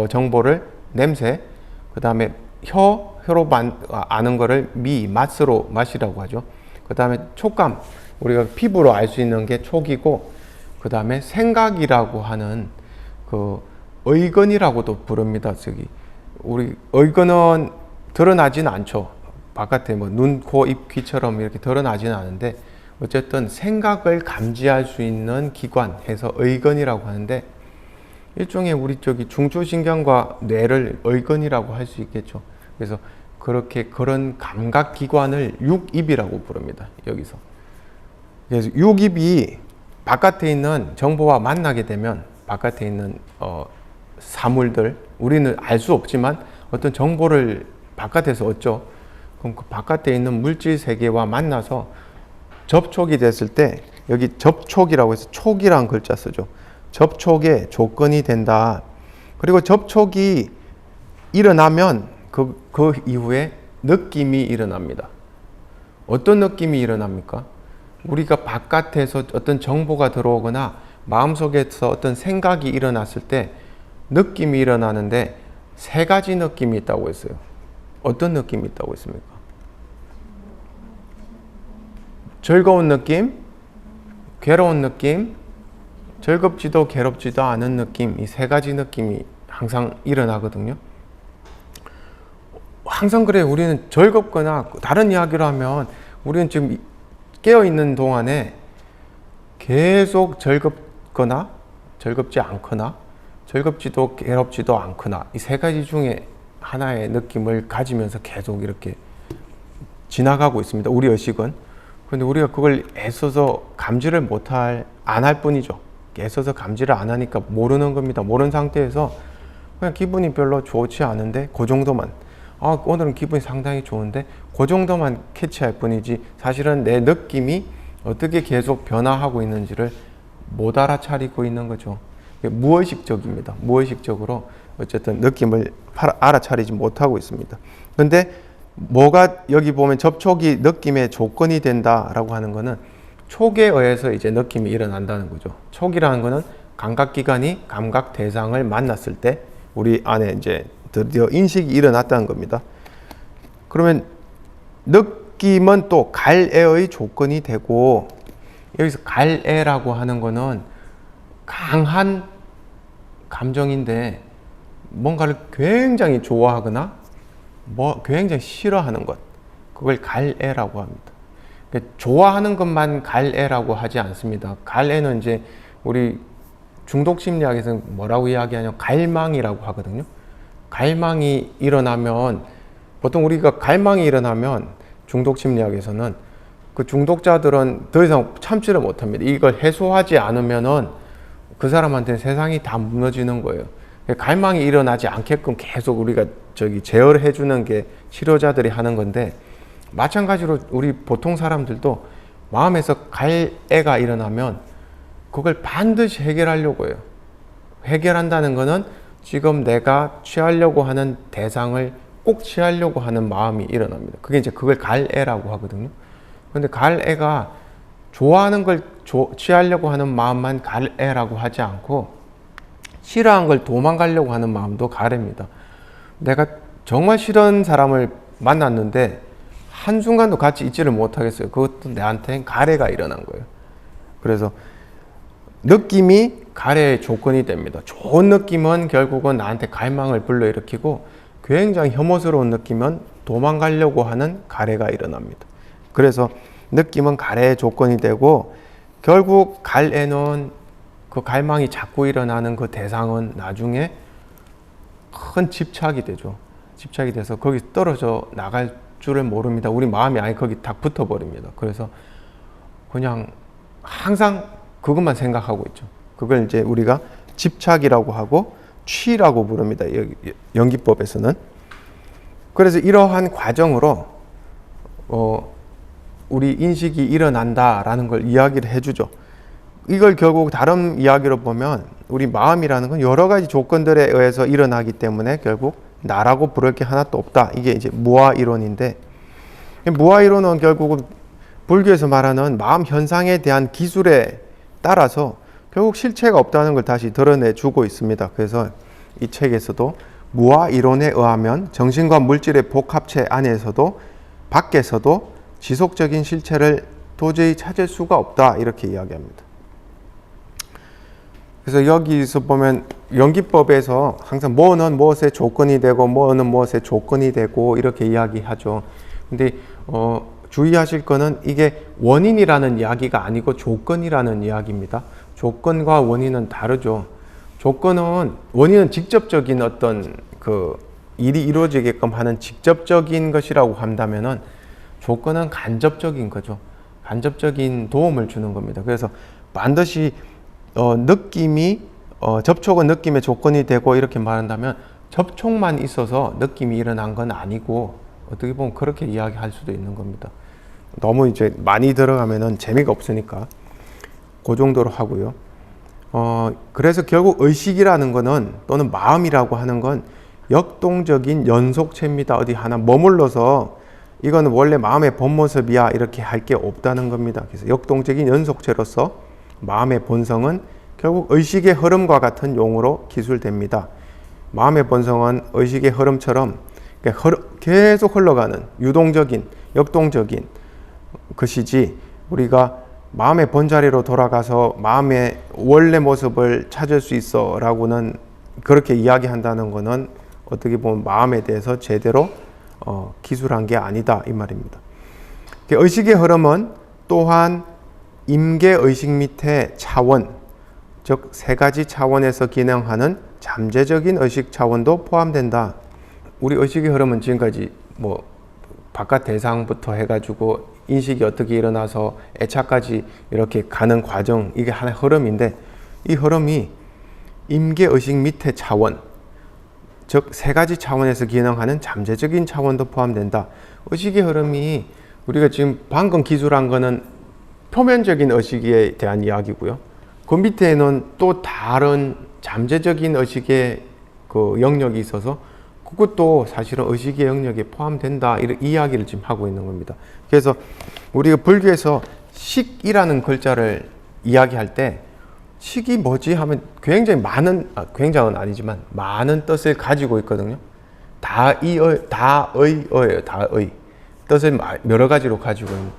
정보를 냄새, 그 다음에 혀로 아는 거를 맛으로 맛이라고 하죠. 그 다음에 촉감, 우리가 피부로 알 수 있는 게 촉이고, 그 다음에 생각이라고 하는 그 의건이라고도 부릅니다. 우리 의건은 드러나지는 않죠. 바깥에 눈, 코, 입, 귀처럼 이렇게 드러나지는 않은데 어쨌든 생각을 감지할 수 있는 기관 해서 의건이라고 하는데 일종의 우리 중추신경과 뇌를 의건이라고 할 수 있겠죠. 그래서 그런 감각 기관을 육입이라고 부릅니다. 여기서. 그래서 육입이 바깥에 있는 정보와 만나게 되면 바깥에 있는 사물들, 우리는 알 수 없지만 어떤 정보를 바깥에서 얻죠. 그럼 그 바깥에 있는 물질 세계와 만나서 접촉이 됐을 때 여기 접촉이라고 해서 촉이라는 글자 쓰죠. 접촉의 조건이 된다. 그리고 접촉이 일어나면 그 이후에 느낌이 일어납니다. 어떤 느낌이 일어납니까? 우리가 바깥에서 어떤 정보가 들어오거나 마음속에서 어떤 생각이 일어났을 때 느낌이 일어나는데 3가지 느낌이 있다고 했어요. 어떤 느낌이 있다고 했습니까? 즐거운 느낌, 괴로운 느낌, 즐겁지도 괴롭지도 않은 느낌, 이 3가지 느낌이 항상 일어나거든요. 항상 그래요. 우리는 즐겁거나 다른 이야기를 하면 우리는 지금 깨어있는 동안에 계속 즐겁거나 즐겁지 않거나 즐겁지도 괴롭지도 않거나 이 3가지 중에 하나의 느낌을 가지면서 계속 이렇게 지나가고 있습니다. 우리 의식은. 근데 우리가 그걸 애써서 감지를 안 할 뿐이죠. 애써서 감지를 안 하니까 모르는 겁니다. 모르는 상태에서 그냥 기분이 별로 좋지 않은데 그 정도만, 오늘은 기분이 상당히 좋은데 그 정도만 캐치할 뿐이지 사실은 내 느낌이 어떻게 계속 변화하고 있는지를 못 알아차리고 있는 거죠. 무의식적입니다. 무의식적으로 어쨌든 느낌을 알아차리지 못하고 있습니다. 근데 뭐가 여기 보면 접촉이 느낌의 조건이 된다라고 하는 거는 촉에 의해서 이제 느낌이 일어난다는 거죠. 촉이라는 거는 감각기관이 감각 대상을 만났을 때 우리 안에 이제 드디어 인식이 일어났다는 겁니다. 그러면 느낌은 또 갈애의 조건이 되고, 여기서 갈애라고 하는 거는 강한 감정인데 뭔가를 굉장히 좋아하거나 굉장히 싫어하는 것, 그걸 갈애라고 합니다. 그러니까 좋아하는 것만 갈애라고 하지 않습니다. 갈애는 이제 우리 중독 심리학에서는 뭐라고 이야기하냐면 갈망이라고 하거든요. 갈망이 일어나면, 보통 우리가 갈망이 일어나면 중독 심리학에서는 그 중독자들은 더 이상 참지를 못합니다. 이걸 해소하지 않으면은 그 사람한테는 세상이 다 무너지는 거예요. 갈망이 일어나지 않게끔 계속 우리가 제어를 해주는 게 치료자들이 하는 건데, 마찬가지로 우리 보통 사람들도 마음에서 갈애가 일어나면 그걸 반드시 해결하려고 해요. 해결한다는 거는 지금 내가 취하려고 하는 대상을 꼭 취하려고 하는 마음이 일어납니다. 그게 이제 그걸 갈애라고 하거든요. 근데 갈애가 좋아하는 걸 취하려고 하는 마음만 갈애라고 하지 않고, 싫어하는 걸 도망가려고 하는 마음도 갈애입니다. 내가 정말 싫은 사람을 만났는데 한순간도 같이 있지를 못하겠어요. 그것도 내한테는 갈애가 일어난 거예요. 그래서 느낌이 갈애의 조건이 됩니다. 좋은 느낌은 결국은 나한테 갈망을 불러일으키고, 굉장히 혐오스러운 느낌은 도망가려고 하는 갈애가 일어납니다. 그래서 느낌은 갈애의 조건이 되고, 결국 갈애는 그 갈망이 자꾸 일어나는 그 대상은 나중에 큰 집착이 되죠. 집착이 돼서 거기 떨어져 나갈 줄을 모릅니다. 우리 마음이 아예 거기 딱 붙어버립니다. 그래서 그냥 항상 그것만 생각하고 있죠. 그걸 이제 우리가 집착이라고 하고 취라고 부릅니다. 연기법에서는. 그래서 이러한 과정으로 우리 인식이 일어난다라는 걸 이야기를 해주죠. 이걸 결국 다른 이야기로 보면 우리 마음이라는 건 여러 가지 조건들에 의해서 일어나기 때문에 결국 나라고 부를 게 하나도 없다. 이게 이제 무아 이론인데, 무아 이론은 결국은 불교에서 말하는 마음 현상에 대한 기술에 따라서 결국 실체가 없다는 걸 다시 드러내주고 있습니다. 그래서 이 책에서도 무아 이론에 의하면 정신과 물질의 복합체 안에서도 밖에서도 지속적인 실체를 도저히 찾을 수가 없다, 이렇게 이야기합니다. 그래서 여기서 보면 연기법에서 항상 뭐는 무엇의 조건이 되고 뭐는 무엇의 조건이 되고 이렇게 이야기하죠. 근데 주의하실 거는 이게 원인이라는 이야기가 아니고 조건이라는 이야기입니다. 조건과 원인은 다르죠. 원인은 직접적인 어떤 그 일이 이루어지게끔 하는 직접적인 것이라고 한다면은, 조건은 간접적인 거죠. 간접적인 도움을 주는 겁니다. 그래서 반드시 느낌이 접촉은 느낌의 조건이 되고 이렇게 말한다면, 접촉만 있어서 느낌이 일어난 건 아니고, 어떻게 보면 그렇게 이야기할 수도 있는 겁니다. 너무 이제 많이 들어가면은 재미가 없으니까 그 정도로 하고요. 그래서 결국 의식이라는 거는, 또는 마음이라고 하는 건 역동적인 연속체입니다. 어디 하나 머물러서 이거는 원래 마음의 본 모습이야 이렇게 할 게 없다는 겁니다. 그래서 역동적인 연속체로서 마음의 본성은 결국 의식의 흐름과 같은 용어로 기술됩니다. 마음의 본성은 의식의 흐름처럼 계속 흘러가는 유동적인, 역동적인 것이지, 우리가 마음의 본자리로 돌아가서 마음의 원래 모습을 찾을 수 있어 라고는 그렇게 이야기한다는 것은 어떻게 보면 마음에 대해서 제대로 기술한 게 아니다, 이 말입니다. 의식의 흐름은 또한 임계의식 밑에 차원, 즉 세 가지 차원에서 기능하는 잠재적인 의식 차원도 포함된다. 우리 의식의 흐름은 지금까지 뭐 바깥 대상부터 해가지고 인식이 어떻게 일어나서 애착까지 이렇게 가는 과정, 이게 하나의 흐름인데, 이 흐름이 임계의식 밑에 차원, 즉 세 가지 차원에서 기능하는 잠재적인 차원도 포함된다. 의식의 흐름이 우리가 지금 방금 기술한 거는 표면적인 의식에 대한 이야기고요. 그 밑에는 또 다른 잠재적인 의식의 그 영역이 있어서 그것도 사실은 의식의 영역에 포함된다, 이런 이야기를 지금 하고 있는 겁니다. 그래서 우리가 불교에서 식이라는 글자를 이야기할 때 식이 뭐지 하면 굉장히 많은, 굉장은 아니지만 많은 뜻을 가지고 있거든요. 다의어예요. 다의 뜻을 여러 가지로 가지고 있는.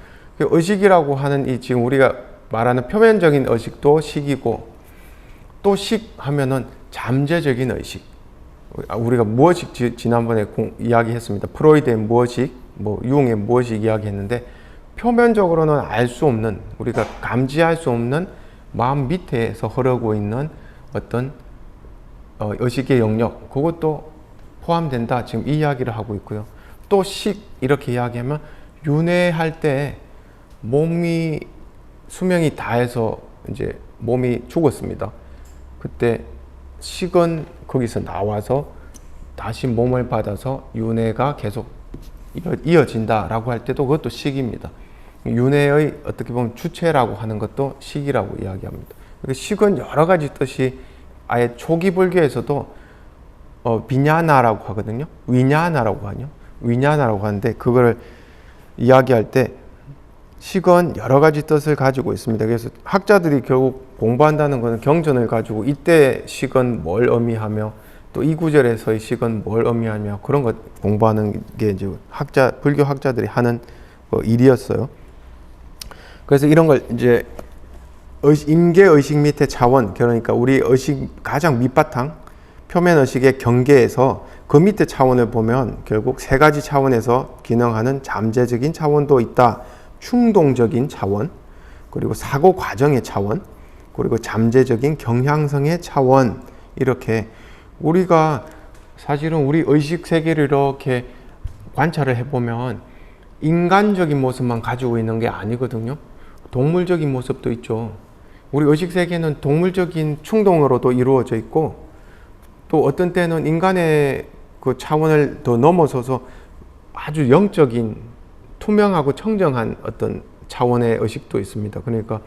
의식이라고 하는 이 지금 우리가 말하는 표면적인 의식도 식이고, 또 식 하면은 잠재적인 의식, 우리가 무의식 지난번에 이야기했습니다. 프로이드의 무의식, 융의 무의식 이야기했는데 표면적으로는 알 수 없는, 우리가 감지할 수 없는 마음 밑에서 흐르고 있는 어떤 의식의 영역, 그것도 포함된다. 지금 이 이야기를 하고 있고요. 또 이렇게 이야기하면 윤회할 때 몸이 수명이 다해서 이제 몸이 죽었습니다. 그때 식은 거기서 나와서 다시 몸을 받아서 윤회가 계속 이어진다라고 할 때도 그것도 식입니다. 윤회의 어떻게 보면 주체라고 하는 것도 식이라고 이야기합니다. 식은 여러 가지 뜻이 아예 초기 불교에서도 비냐나라고 하거든요. 위냐나라고 하죠. 위냐나라고 하는데 그걸 이야기할 때 식은 여러 가지 뜻을 가지고 있습니다. 그래서 학자들이 결국 공부한다는 것은 경전을 가지고 이때 식은 뭘 의미하며 또 이 구절에서의 식은 뭘 의미하며 그런 것 공부하는 게 이제 불교 학자들이 하는 일이었어요. 그래서 이런 걸 이제 임계 의식 밑에 차원, 그러니까 우리 의식 가장 밑바탕 표면 의식의 경계에서 그 밑에 차원을 보면 결국 세 가지 차원에서 기능하는 잠재적인 차원도 있다. 충동적인 차원, 그리고 사고 과정의 차원, 그리고 잠재적인 경향성의 차원. 이렇게 우리가 사실은 우리 의식 세계를 이렇게 관찰을 해보면 인간적인 모습만 가지고 있는 게 아니거든요. 동물적인 모습도 있죠. 우리 의식 세계는 동물적인 충동으로도 이루어져 있고 또 어떤 때는 인간의 그 차원을 더 넘어서서 아주 영적인 투명하고 청정한 어떤 차원의 의식도 있습니다. 그러니까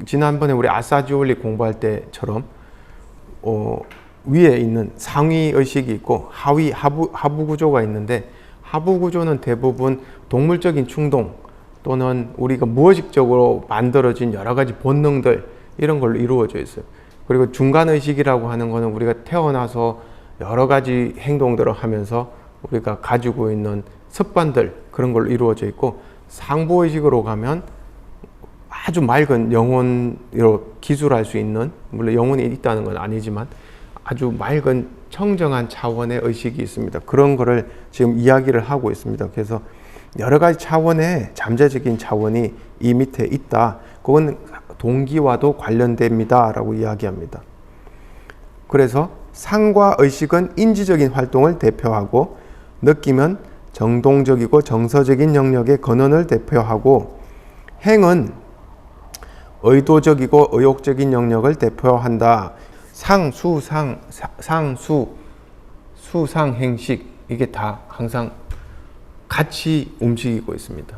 지난번에 우리 아사지올리 공부할 때처럼 위에 있는 상위 의식이 있고 하부 구조가 있는데 하부 구조는 대부분 동물적인 충동 또는 우리가 무의식적으로 만들어진 여러 가지 본능들 이런 걸로 이루어져 있어요. 그리고 중간 의식이라고 하는 거는 우리가 태어나서 여러 가지 행동들을 하면서 우리가 가지고 있는 습관들 그런 걸로 이루어져 있고 상부 의식으로 가면 아주 맑은 영혼으로 기술할 수 있는, 물론 영혼이 있다는 건 아니지만 아주 맑은 청정한 차원의 의식이 있습니다. 그런 거를 지금 이야기를 하고 있습니다. 그래서 여러 가지 차원의 잠재적인 차원이 이 밑에 있다. 그건 동기와도 관련됩니다. 라고 이야기합니다. 그래서 상과 의식은 인지적인 활동을 대표하고 느낌은 정동적이고 정서적인 영역의 근원을 대표하고 행은 의도적이고 의욕적인 영역을 대표한다. 수상행식 이게 다 항상 같이 움직이고 있습니다.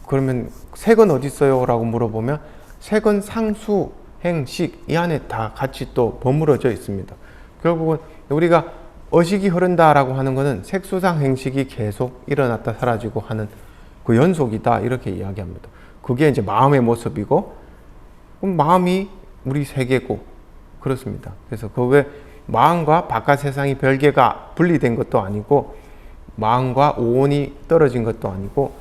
그러면 색은 어디 있어요? 라고 물어보면 색은 상수행식 이 안에 다 같이 또 버무려져 있습니다. 결국은 우리가 의식이 흐른다라고 하는 것은 색수상행식이 계속 일어났다 사라지고 하는 그 연속이다 이렇게 이야기합니다. 그게 이제 마음의 모습이고 마음이 우리 세계고 그렇습니다. 그래서 그게 마음과 바깥 세상이 별개가 분리된 것도 아니고 마음과 오온이 떨어진 것도 아니고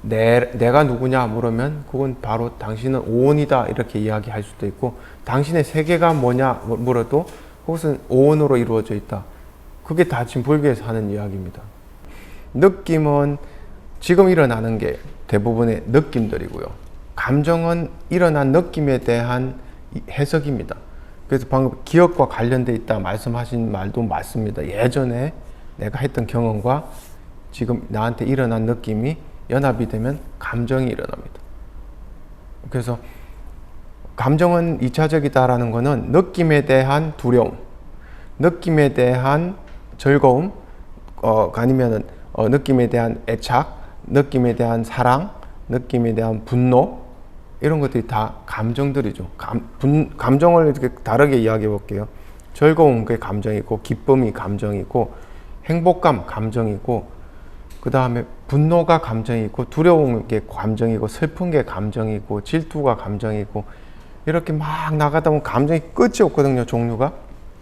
내가 누구냐 물으면 그건 바로 당신은 오온이다 이렇게 이야기할 수도 있고 당신의 세계가 뭐냐 물어도 그것은 오온으로 이루어져 있다. 그게 다 지금 불교에서 하는 이야기입니다. 느낌은 지금 일어나는 게 대부분의 느낌들이고요. 감정은 일어난 느낌에 대한 해석입니다. 그래서 방금 기억과 관련돼 있다 말씀하신 말도 맞습니다. 예전에 내가 했던 경험과 지금 나한테 일어난 느낌이 연합이 되면 감정이 일어납니다. 그래서 감정은 2차적이다라는 것은 느낌에 대한 두려움, 느낌에 대한 즐거움, 아니면은 느낌에 대한 애착, 느낌에 대한 사랑, 느낌에 대한 분노 이런 것들이 다 감정들이죠. 감정을 이렇게 다르게 이야기해 볼게요. 즐거운 게 감정이고 기쁨이 감정이고 행복감 감정이고 그 다음에 분노가 감정이고 두려운 게 감정이고 슬픈 게 감정이고 질투가 감정이고 이렇게 막 나가다 보면 감정이 끝이 없거든요. 종류가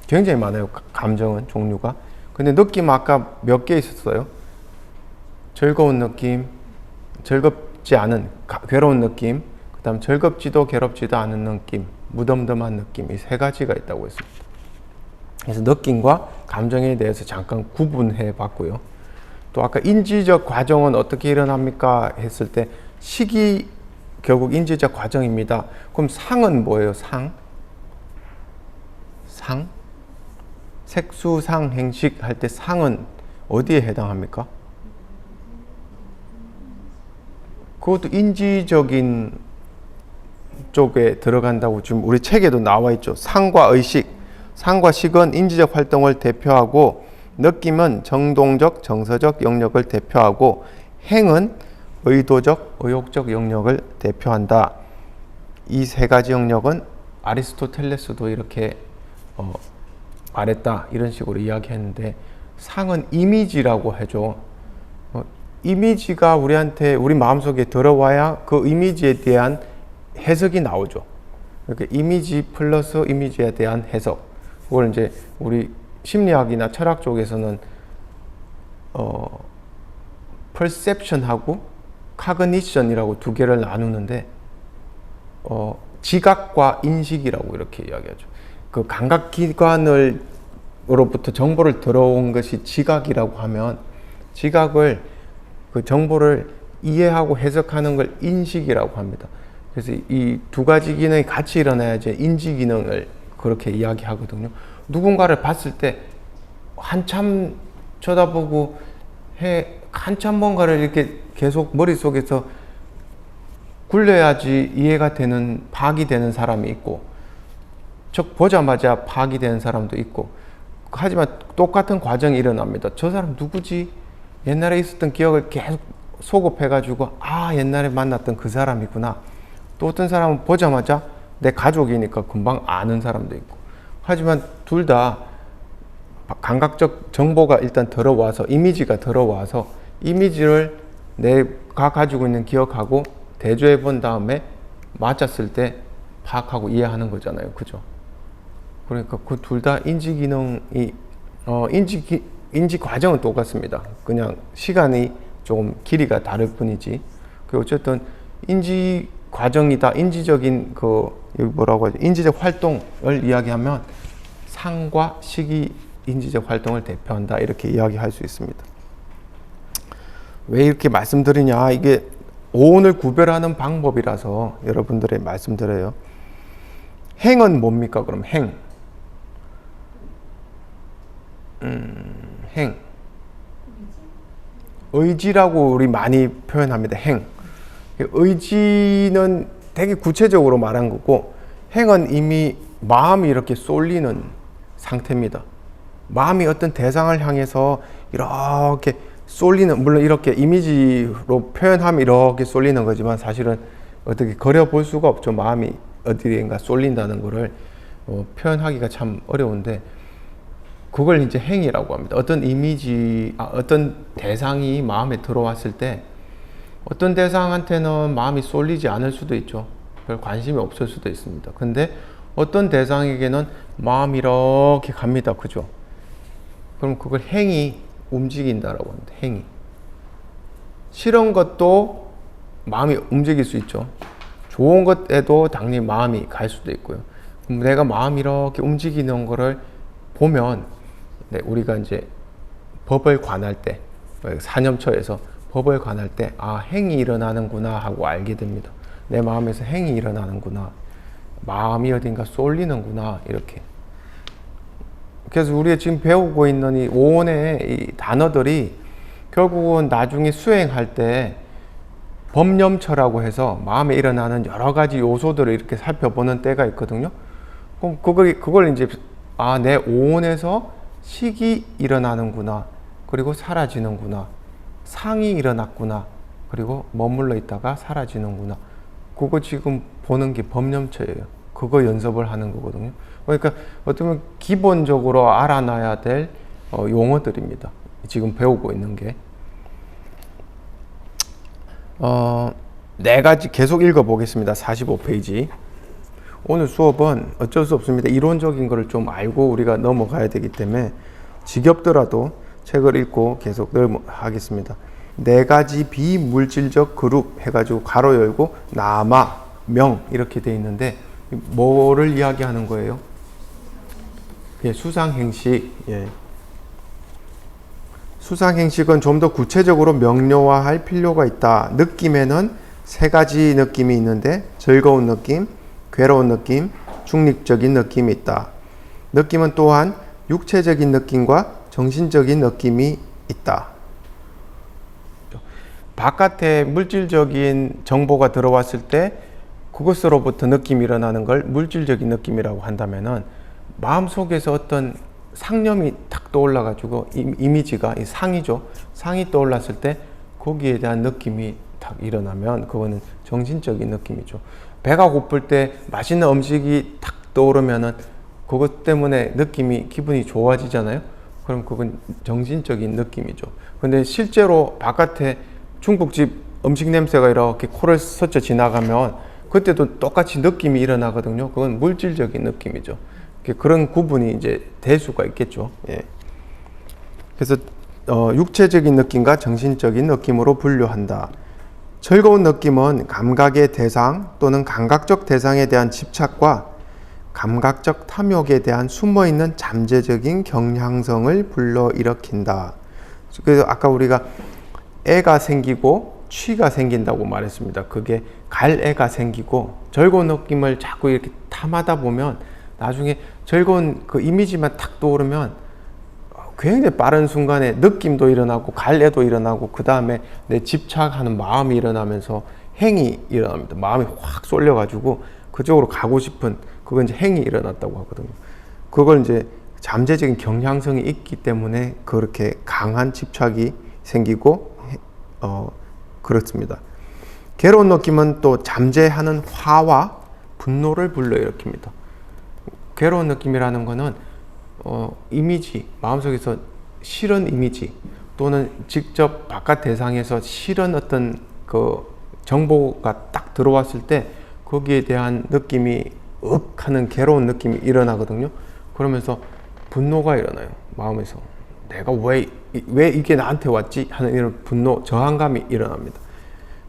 굉장히 많아요. 감정은 종류가. 근데 느낌 아까 몇 개 있었어요. 즐거운 느낌, 즐겁지 않은 괴로운 느낌, 그 다음 즐겁지도 괴롭지도 않은 느낌, 무덤덤한 느낌 이 세 가지가 있다고 했습니다. 그래서 느낌과 감정에 대해서 잠깐 구분해 봤고요. 또 아까 인지적 과정은 어떻게 일어납니까 했을 때 식이 결국 인지적 과정입니다. 그럼 상은 뭐예요? 상? 색수상 행식 할 때 상은 어디에 해당합니까? 그것도 인지적인 쪽에 들어간다고 지금 우리 책에도 나와 있죠. 상과 의식, 상과 식은 인지적 활동을 대표하고 느낌은 정동적, 정서적 영역을 대표하고 행은 의도적, 의욕적 영역을 대표한다. 이 세 가지 영역은 아리스토텔레스도 이렇게 말했다. 이런 식으로 이야기했는데 상은 이미지라고 해줘. 이미지가 우리 마음속에 들어와야 그 이미지에 대한 해석이 나오죠. 이렇게 이미지 플러스 이미지에 대한 해석. 그걸 이제 우리 심리학이나 철학 쪽에서는 perception하고 cognition이라고 두 개를 나누는데 지각과 인식이라고 이렇게 이야기하죠. 그 감각기관으로부터 정보를 들어온 것이 지각이라고 하면 지각을 그 정보를 이해하고 해석하는 걸 인식이라고 합니다. 그래서 이 두 가지 기능이 같이 일어나야지 인지 기능을 그렇게 이야기하거든요. 누군가를 봤을 때 한참 쳐다보고 한참 뭔가를 이렇게 계속 머릿속에서 굴려야지 이해가 되는, 파악이 되는 사람이 있고, 즉 보자마자 파악이 되는 사람도 있고, 하지만 똑같은 과정이 일어납니다. 저 사람 누구지? 옛날에 있었던 기억을 계속 소급해가지고 옛날에 만났던 그 사람이구나. 또 어떤 사람은 보자마자 내 가족이니까 금방 아는 사람도 있고. 하지만 둘 다 감각적 정보가 일단 들어와서, 이미지가 들어와서 이미지를 내가 가지고 있는 기억하고 대조해 본 다음에 맞았을 때 파악하고 이해하는 거잖아요. 그죠? 그러니까 그 둘 다 인지 기능이 인지 과정은 똑같습니다. 그냥 시간이 조금 길이가 다를 뿐이지. 어쨌든 인지 과정이다. 인지적인 여기 뭐라고 하죠? 인지적 활동을 이야기하면 상과 식이 인지적 활동을 대표한다. 이렇게 이야기할 수 있습니다. 왜 이렇게 말씀드리냐? 이게 오온을 구별하는 방법이라서 여러분들의 말씀드려요. 행은 뭡니까? 그럼 행. 행. 의지라고 우리 많이 표현합니다. 행. 의지는 되게 구체적으로 말한 거고, 행은 이미 마음이 이렇게 쏠리는 상태입니다. 마음이 어떤 대상을 향해서 이렇게 쏠리는, 물론 이렇게 이미지로 표현하면 이렇게 쏠리는 거지만 사실은 어떻게 그려볼 수가 없죠. 마음이 어디인가 쏠린다는 거를 표현하기가 참 어려운데, 그걸 이제 행이라고 합니다. 어떤 이미지, 어떤 대상이 마음에 들어왔을 때 어떤 대상한테는 마음이 쏠리지 않을 수도 있죠. 별 관심이 없을 수도 있습니다. 근데 어떤 대상에게는 마음이 이렇게 갑니다. 그죠? 그럼 그걸 행이 움직인다라고 합니다. 행이. 싫은 것도 마음이 움직일 수 있죠. 좋은 것에도 당연히 마음이 갈 수도 있고요. 그럼 내가 마음이 이렇게 움직이는 거를 보면, 우리가 이제 법을 관할 때, 사념처에서 법을 관할 때, 행이 일어나는구나 하고 알게 됩니다. 내 마음에서 행이 일어나는구나. 마음이 어딘가 쏠리는구나. 이렇게. 그래서 우리가 지금 배우고 있는 이 오온의 이 단어들이 결국은 나중에 수행할 때 법념처라고 해서 마음에 일어나는 여러 가지 요소들을 이렇게 살펴보는 때가 있거든요. 그럼 그걸 이제 내 오온에서 식이 일어나는구나. 그리고 사라지는구나. 상이 일어났구나. 그리고 머물러 있다가 사라지는구나. 그거 지금 보는 게 법념처예요. 그거 연습을 하는 거거든요. 그러니까 어쩌면 기본적으로 알아놔야 될 용어들입니다. 지금 배우고 있는 게. 네 가지 계속 읽어보겠습니다. 45페이지. 오늘 수업은 어쩔 수 없습니다. 이론적인 거를 좀 알고 우리가 넘어가야 되기 때문에 지겹더라도 책을 읽고 계속 하겠습니다. 네 가지 비물질적 그룹 해가지고 가로 열고 남아, 명 이렇게 돼 있는데 뭐를 이야기하는 거예요? 예, 수상행식. 예. 수상행식은 좀 더 구체적으로 명료화할 필요가 있다. 느낌에는 세 가지 느낌이 있는데 즐거운 느낌, 괴로운 느낌, 중립적인 느낌이 있다. 느낌은 또한 육체적인 느낌과 정신적인 느낌이 있다. 바깥에 물질적인 정보가 들어왔을 때 그것으로부터 느낌이 일어나는 걸 물질적인 느낌이라고 한다면은 마음속에서 어떤 상념이 탁 떠올라가지고 이미지가 이 상이죠. 상이 떠올랐을 때 거기에 대한 느낌이 탁 일어나면 그거는 정신적인 느낌이죠. 배가 고플 때 맛있는 음식이 탁 떠오르면은 그것 때문에 느낌이 기분이 좋아지잖아요. 그럼 그건 정신적인 느낌이죠. 근데 실제로 바깥에 중국집 음식 냄새가 이렇게 코를 스쳐 지나가면 그때도 똑같이 느낌이 일어나거든요. 그건 물질적인 느낌이죠. 그런 구분이 이제 될 수가 있겠죠. 예. 그래서 육체적인 느낌과 정신적인 느낌으로 분류한다. 즐거운 느낌은 감각의 대상 또는 감각적 대상에 대한 집착과 감각적 탐욕에 대한 숨어있는 잠재적인 경향성을 불러일으킨다. 그래서 아까 우리가 애가 생기고 취가 생긴다고 말했습니다. 그게 갈 애가 생기고 즐거운 느낌을 자꾸 이렇게 탐하다 보면 나중에 즐거운 그 이미지만 탁 떠오르면 굉장히 빠른 순간에 느낌도 일어나고 갈래도 일어나고 그 다음에 내 집착하는 마음이 일어나면서 행이 일어납니다. 마음이 확 쏠려가지고 그쪽으로 가고 싶은 그건 이제 행이 일어났다고 하거든요. 그걸 이제 잠재적인 경향성이 있기 때문에 그렇게 강한 집착이 생기고 그렇습니다. 괴로운 느낌은 또 잠재하는 화와 분노를 불러일으킵니다. 괴로운 느낌이라는 거는 이미지, 마음속에서 싫은 이미지 또는 직접 바깥 대상에서 싫은 어떤 그 정보가 딱 들어왔을 때 거기에 대한 느낌이 윽 하는 괴로운 느낌이 일어나거든요. 그러면서 분노가 일어나요. 마음에서 내가 왜 이게 나한테 왔지? 하는 이런 분노, 저항감이 일어납니다.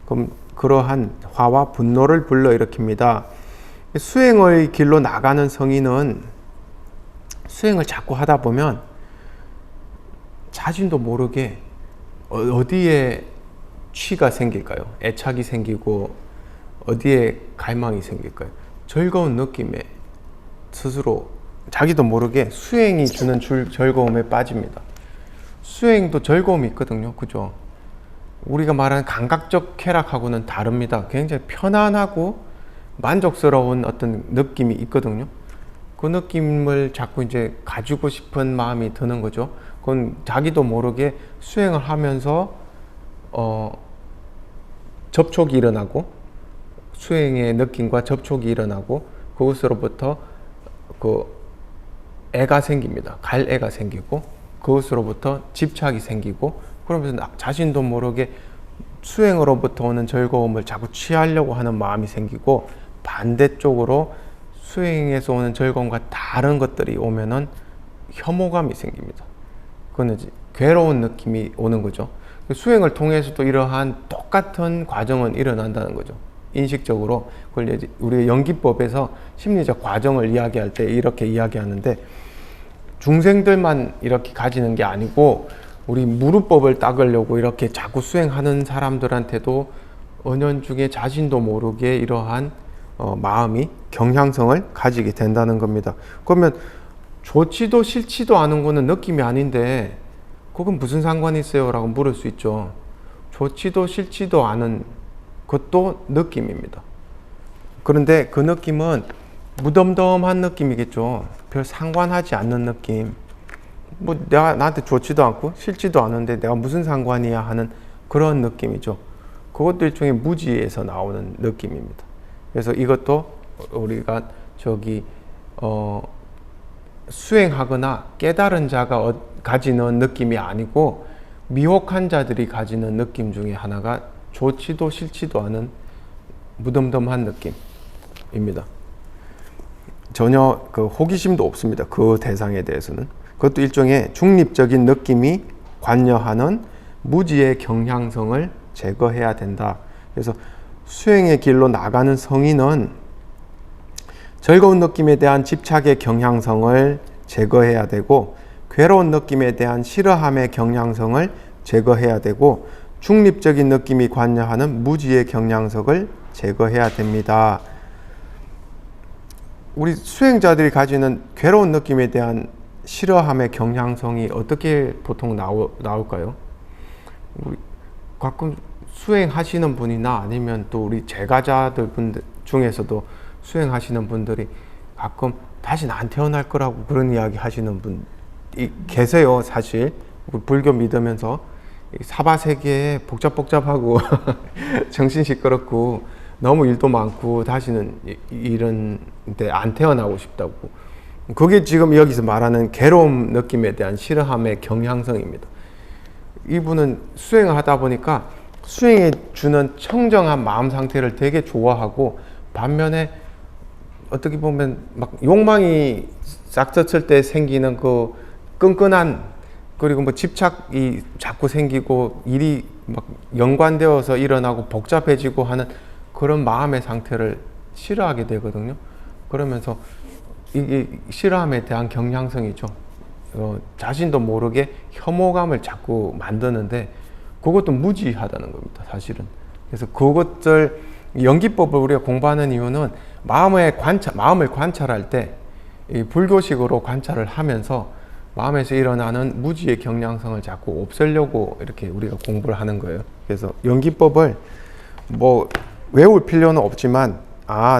그럼 그러한 화와 분노를 불러일으킵니다. 수행의 길로 나가는 성인은 수행을 자꾸 하다 보면 자신도 모르게 어디에 취가 생길까요? 애착이 생기고 어디에 갈망이 생길까요? 즐거운 느낌에 스스로 자기도 모르게 수행이 주는 즐거움에 빠집니다. 수행도 즐거움이 있거든요. 그죠? 우리가 말하는 감각적 쾌락하고는 다릅니다. 굉장히 편안하고 만족스러운 어떤 느낌이 있거든요. 그 느낌을 자꾸 이제 가지고 싶은 마음이 드는 거죠. 그건 자기도 모르게 수행을 하면서 접촉이 일어나고 수행의 느낌과 접촉이 일어나고 그것으로부터 그 애가 생깁니다. 갈 애가 생기고 그것으로부터 집착이 생기고 그러면서 자신도 모르게 수행으로부터 오는 즐거움을 자꾸 취하려고 하는 마음이 생기고 반대쪽으로 수행에서 오는 즐거움과 다른 것들이 오면은 혐오감이 생깁니다. 그건 이제 괴로운 느낌이 오는 거죠. 수행을 통해서도 이러한 똑같은 과정은 일어난다는 거죠. 인식적으로 그걸 이제 우리 연기법에서 심리적 과정을 이야기할 때 이렇게 이야기하는데 중생들만 이렇게 가지는 게 아니고 우리 무루법을 닦으려고 이렇게 자꾸 수행하는 사람들한테도 은연중에 자신도 모르게 이러한 마음이 경향성을 가지게 된다는 겁니다. 그러면 좋지도 싫지도 않은 거는 느낌이 아닌데 그건 무슨 상관이 있어요? 라고 물을 수 있죠. 좋지도 싫지도 않은 것도 느낌입니다. 그런데 그 느낌은 무덤덤한 느낌이겠죠. 별 상관하지 않는 느낌. 뭐 나한테 좋지도 않고 싫지도 않은데 내가 무슨 상관이야 하는 그런 느낌이죠. 그것도 일종의 무지에서 나오는 느낌입니다. 그래서 이것도 우리가 수행하거나 깨달은 자가 가지는 느낌이 아니고 미혹한 자들이 가지는 느낌 중에 하나가 좋지도 싫지도 않은 무덤덤한 느낌입니다. 전혀 그 호기심도 없습니다. 그 대상에 대해서는. 그것도 일종의 중립적인 느낌이 관여하는 무지의 경향성을 제거해야 된다. 그래서 수행의 길로 나가는 성인은 즐거운 느낌에 대한 집착의 경향성을 제거해야 되고, 괴로운 느낌에 대한 싫어함의 경향성을 제거해야 되고, 중립적인 느낌이 관여하는 무지의 경향성을 제거해야 됩니다. 우리 수행자들이 가지는 괴로운 느낌에 대한 싫어함의 경향성이 어떻게 보통 나올까요? 우리 가끔 수행하시는 분이나 아니면 또 우리 제가자들 분들 중에서도 수행하시는 분들이 가끔 다시는 안 태어날 거라고 그런 이야기 하시는 분이 계세요. 사실 우리 불교 믿으면서 사바세계에 복잡하고 정신 시끄럽고 너무 일도 많고 다시는 이런 데 안 태어나고 싶다고. 그게 지금 여기서 말하는 괴로움 느낌에 대한 싫어함의 경향성입니다. 이분은 수행을 하다 보니까 수행에 주는 청정한 마음 상태를 되게 좋아하고, 반면에 어떻게 보면 막 욕망이 싹 텄을 때 생기는 그 끈끈한, 그리고 뭐 집착이 자꾸 생기고 일이 막 연관되어서 일어나고 복잡해지고 하는 그런 마음의 상태를 싫어하게 되거든요. 그러면서 이게 싫어함에 대한 경향성이죠. 자신도 모르게 혐오감을 자꾸 만드는데 그것도 무지하다는 겁니다, 사실은. 그래서 그것들 연기법을 우리가 공부하는 이유는 마음을 관찰할 때 이 불교식으로 관찰을 하면서 마음에서 일어나는 무지의 경향성을 자꾸 없애려고 이렇게 우리가 공부를 하는 거예요. 그래서 연기법을 뭐 외울 필요는 없지만,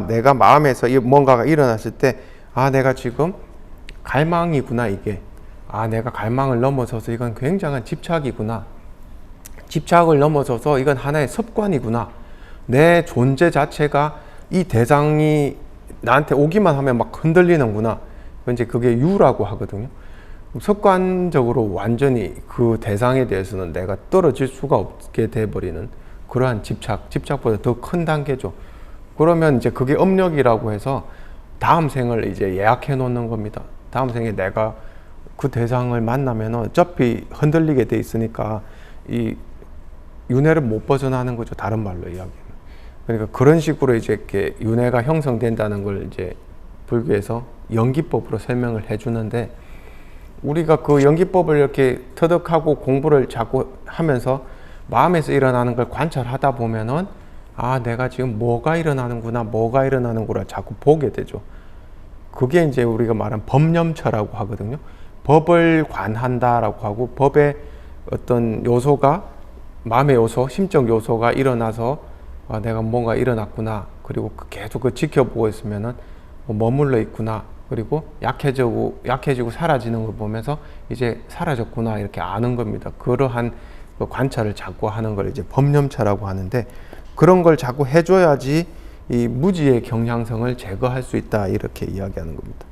내가 마음에서 뭔가가 일어났을 때, 내가 지금 갈망이구나, 이게. 내가 갈망을 넘어서서 이건 굉장한 집착이구나. 집착을 넘어서서 이건 하나의 습관이구나. 내 존재 자체가 이 대상이 나한테 오기만 하면 막 흔들리는구나. 이제 그게 유라고 하거든요. 습관적으로 완전히 그 대상에 대해서는 내가 떨어질 수가 없게 돼버리는 그러한 집착보다 더 큰 단계죠. 그러면 이제 그게 업력이라고 해서 다음 생을 이제 예약해 놓는 겁니다. 다음 생에 내가 그 대상을 만나면 어차피 흔들리게 돼 있으니까 이 윤회를 못 벗어나는 거죠. 다른 말로 이야기하면. 그러니까 그런 식으로 이제 이렇게 윤회가 형성된다는 걸 이제 불교에서 연기법으로 설명을 해주는데, 우리가 그 연기법을 이렇게 터득하고 공부를 자꾸 하면서 마음에서 일어나는 걸 관찰하다 보면은 내가 지금 뭐가 일어나는구나 자꾸 보게 되죠. 그게 이제 우리가 말한 법념처라고 하거든요. 법을 관한다라고 하고, 법의 어떤 요소가, 마음의 요소, 심적 요소가 일어나서 내가 뭔가 일어났구나, 그리고 계속 그 지켜보고 있으면은 머물러 있구나, 그리고 약해지고 사라지는 걸 보면서 이제 사라졌구나, 이렇게 아는 겁니다. 그러한 그 관찰을 자꾸 하는 걸 이제 법념차라고 하는데, 그런 걸 자꾸 해줘야지 이 무지의 경향성을 제거할 수 있다, 이렇게 이야기하는 겁니다.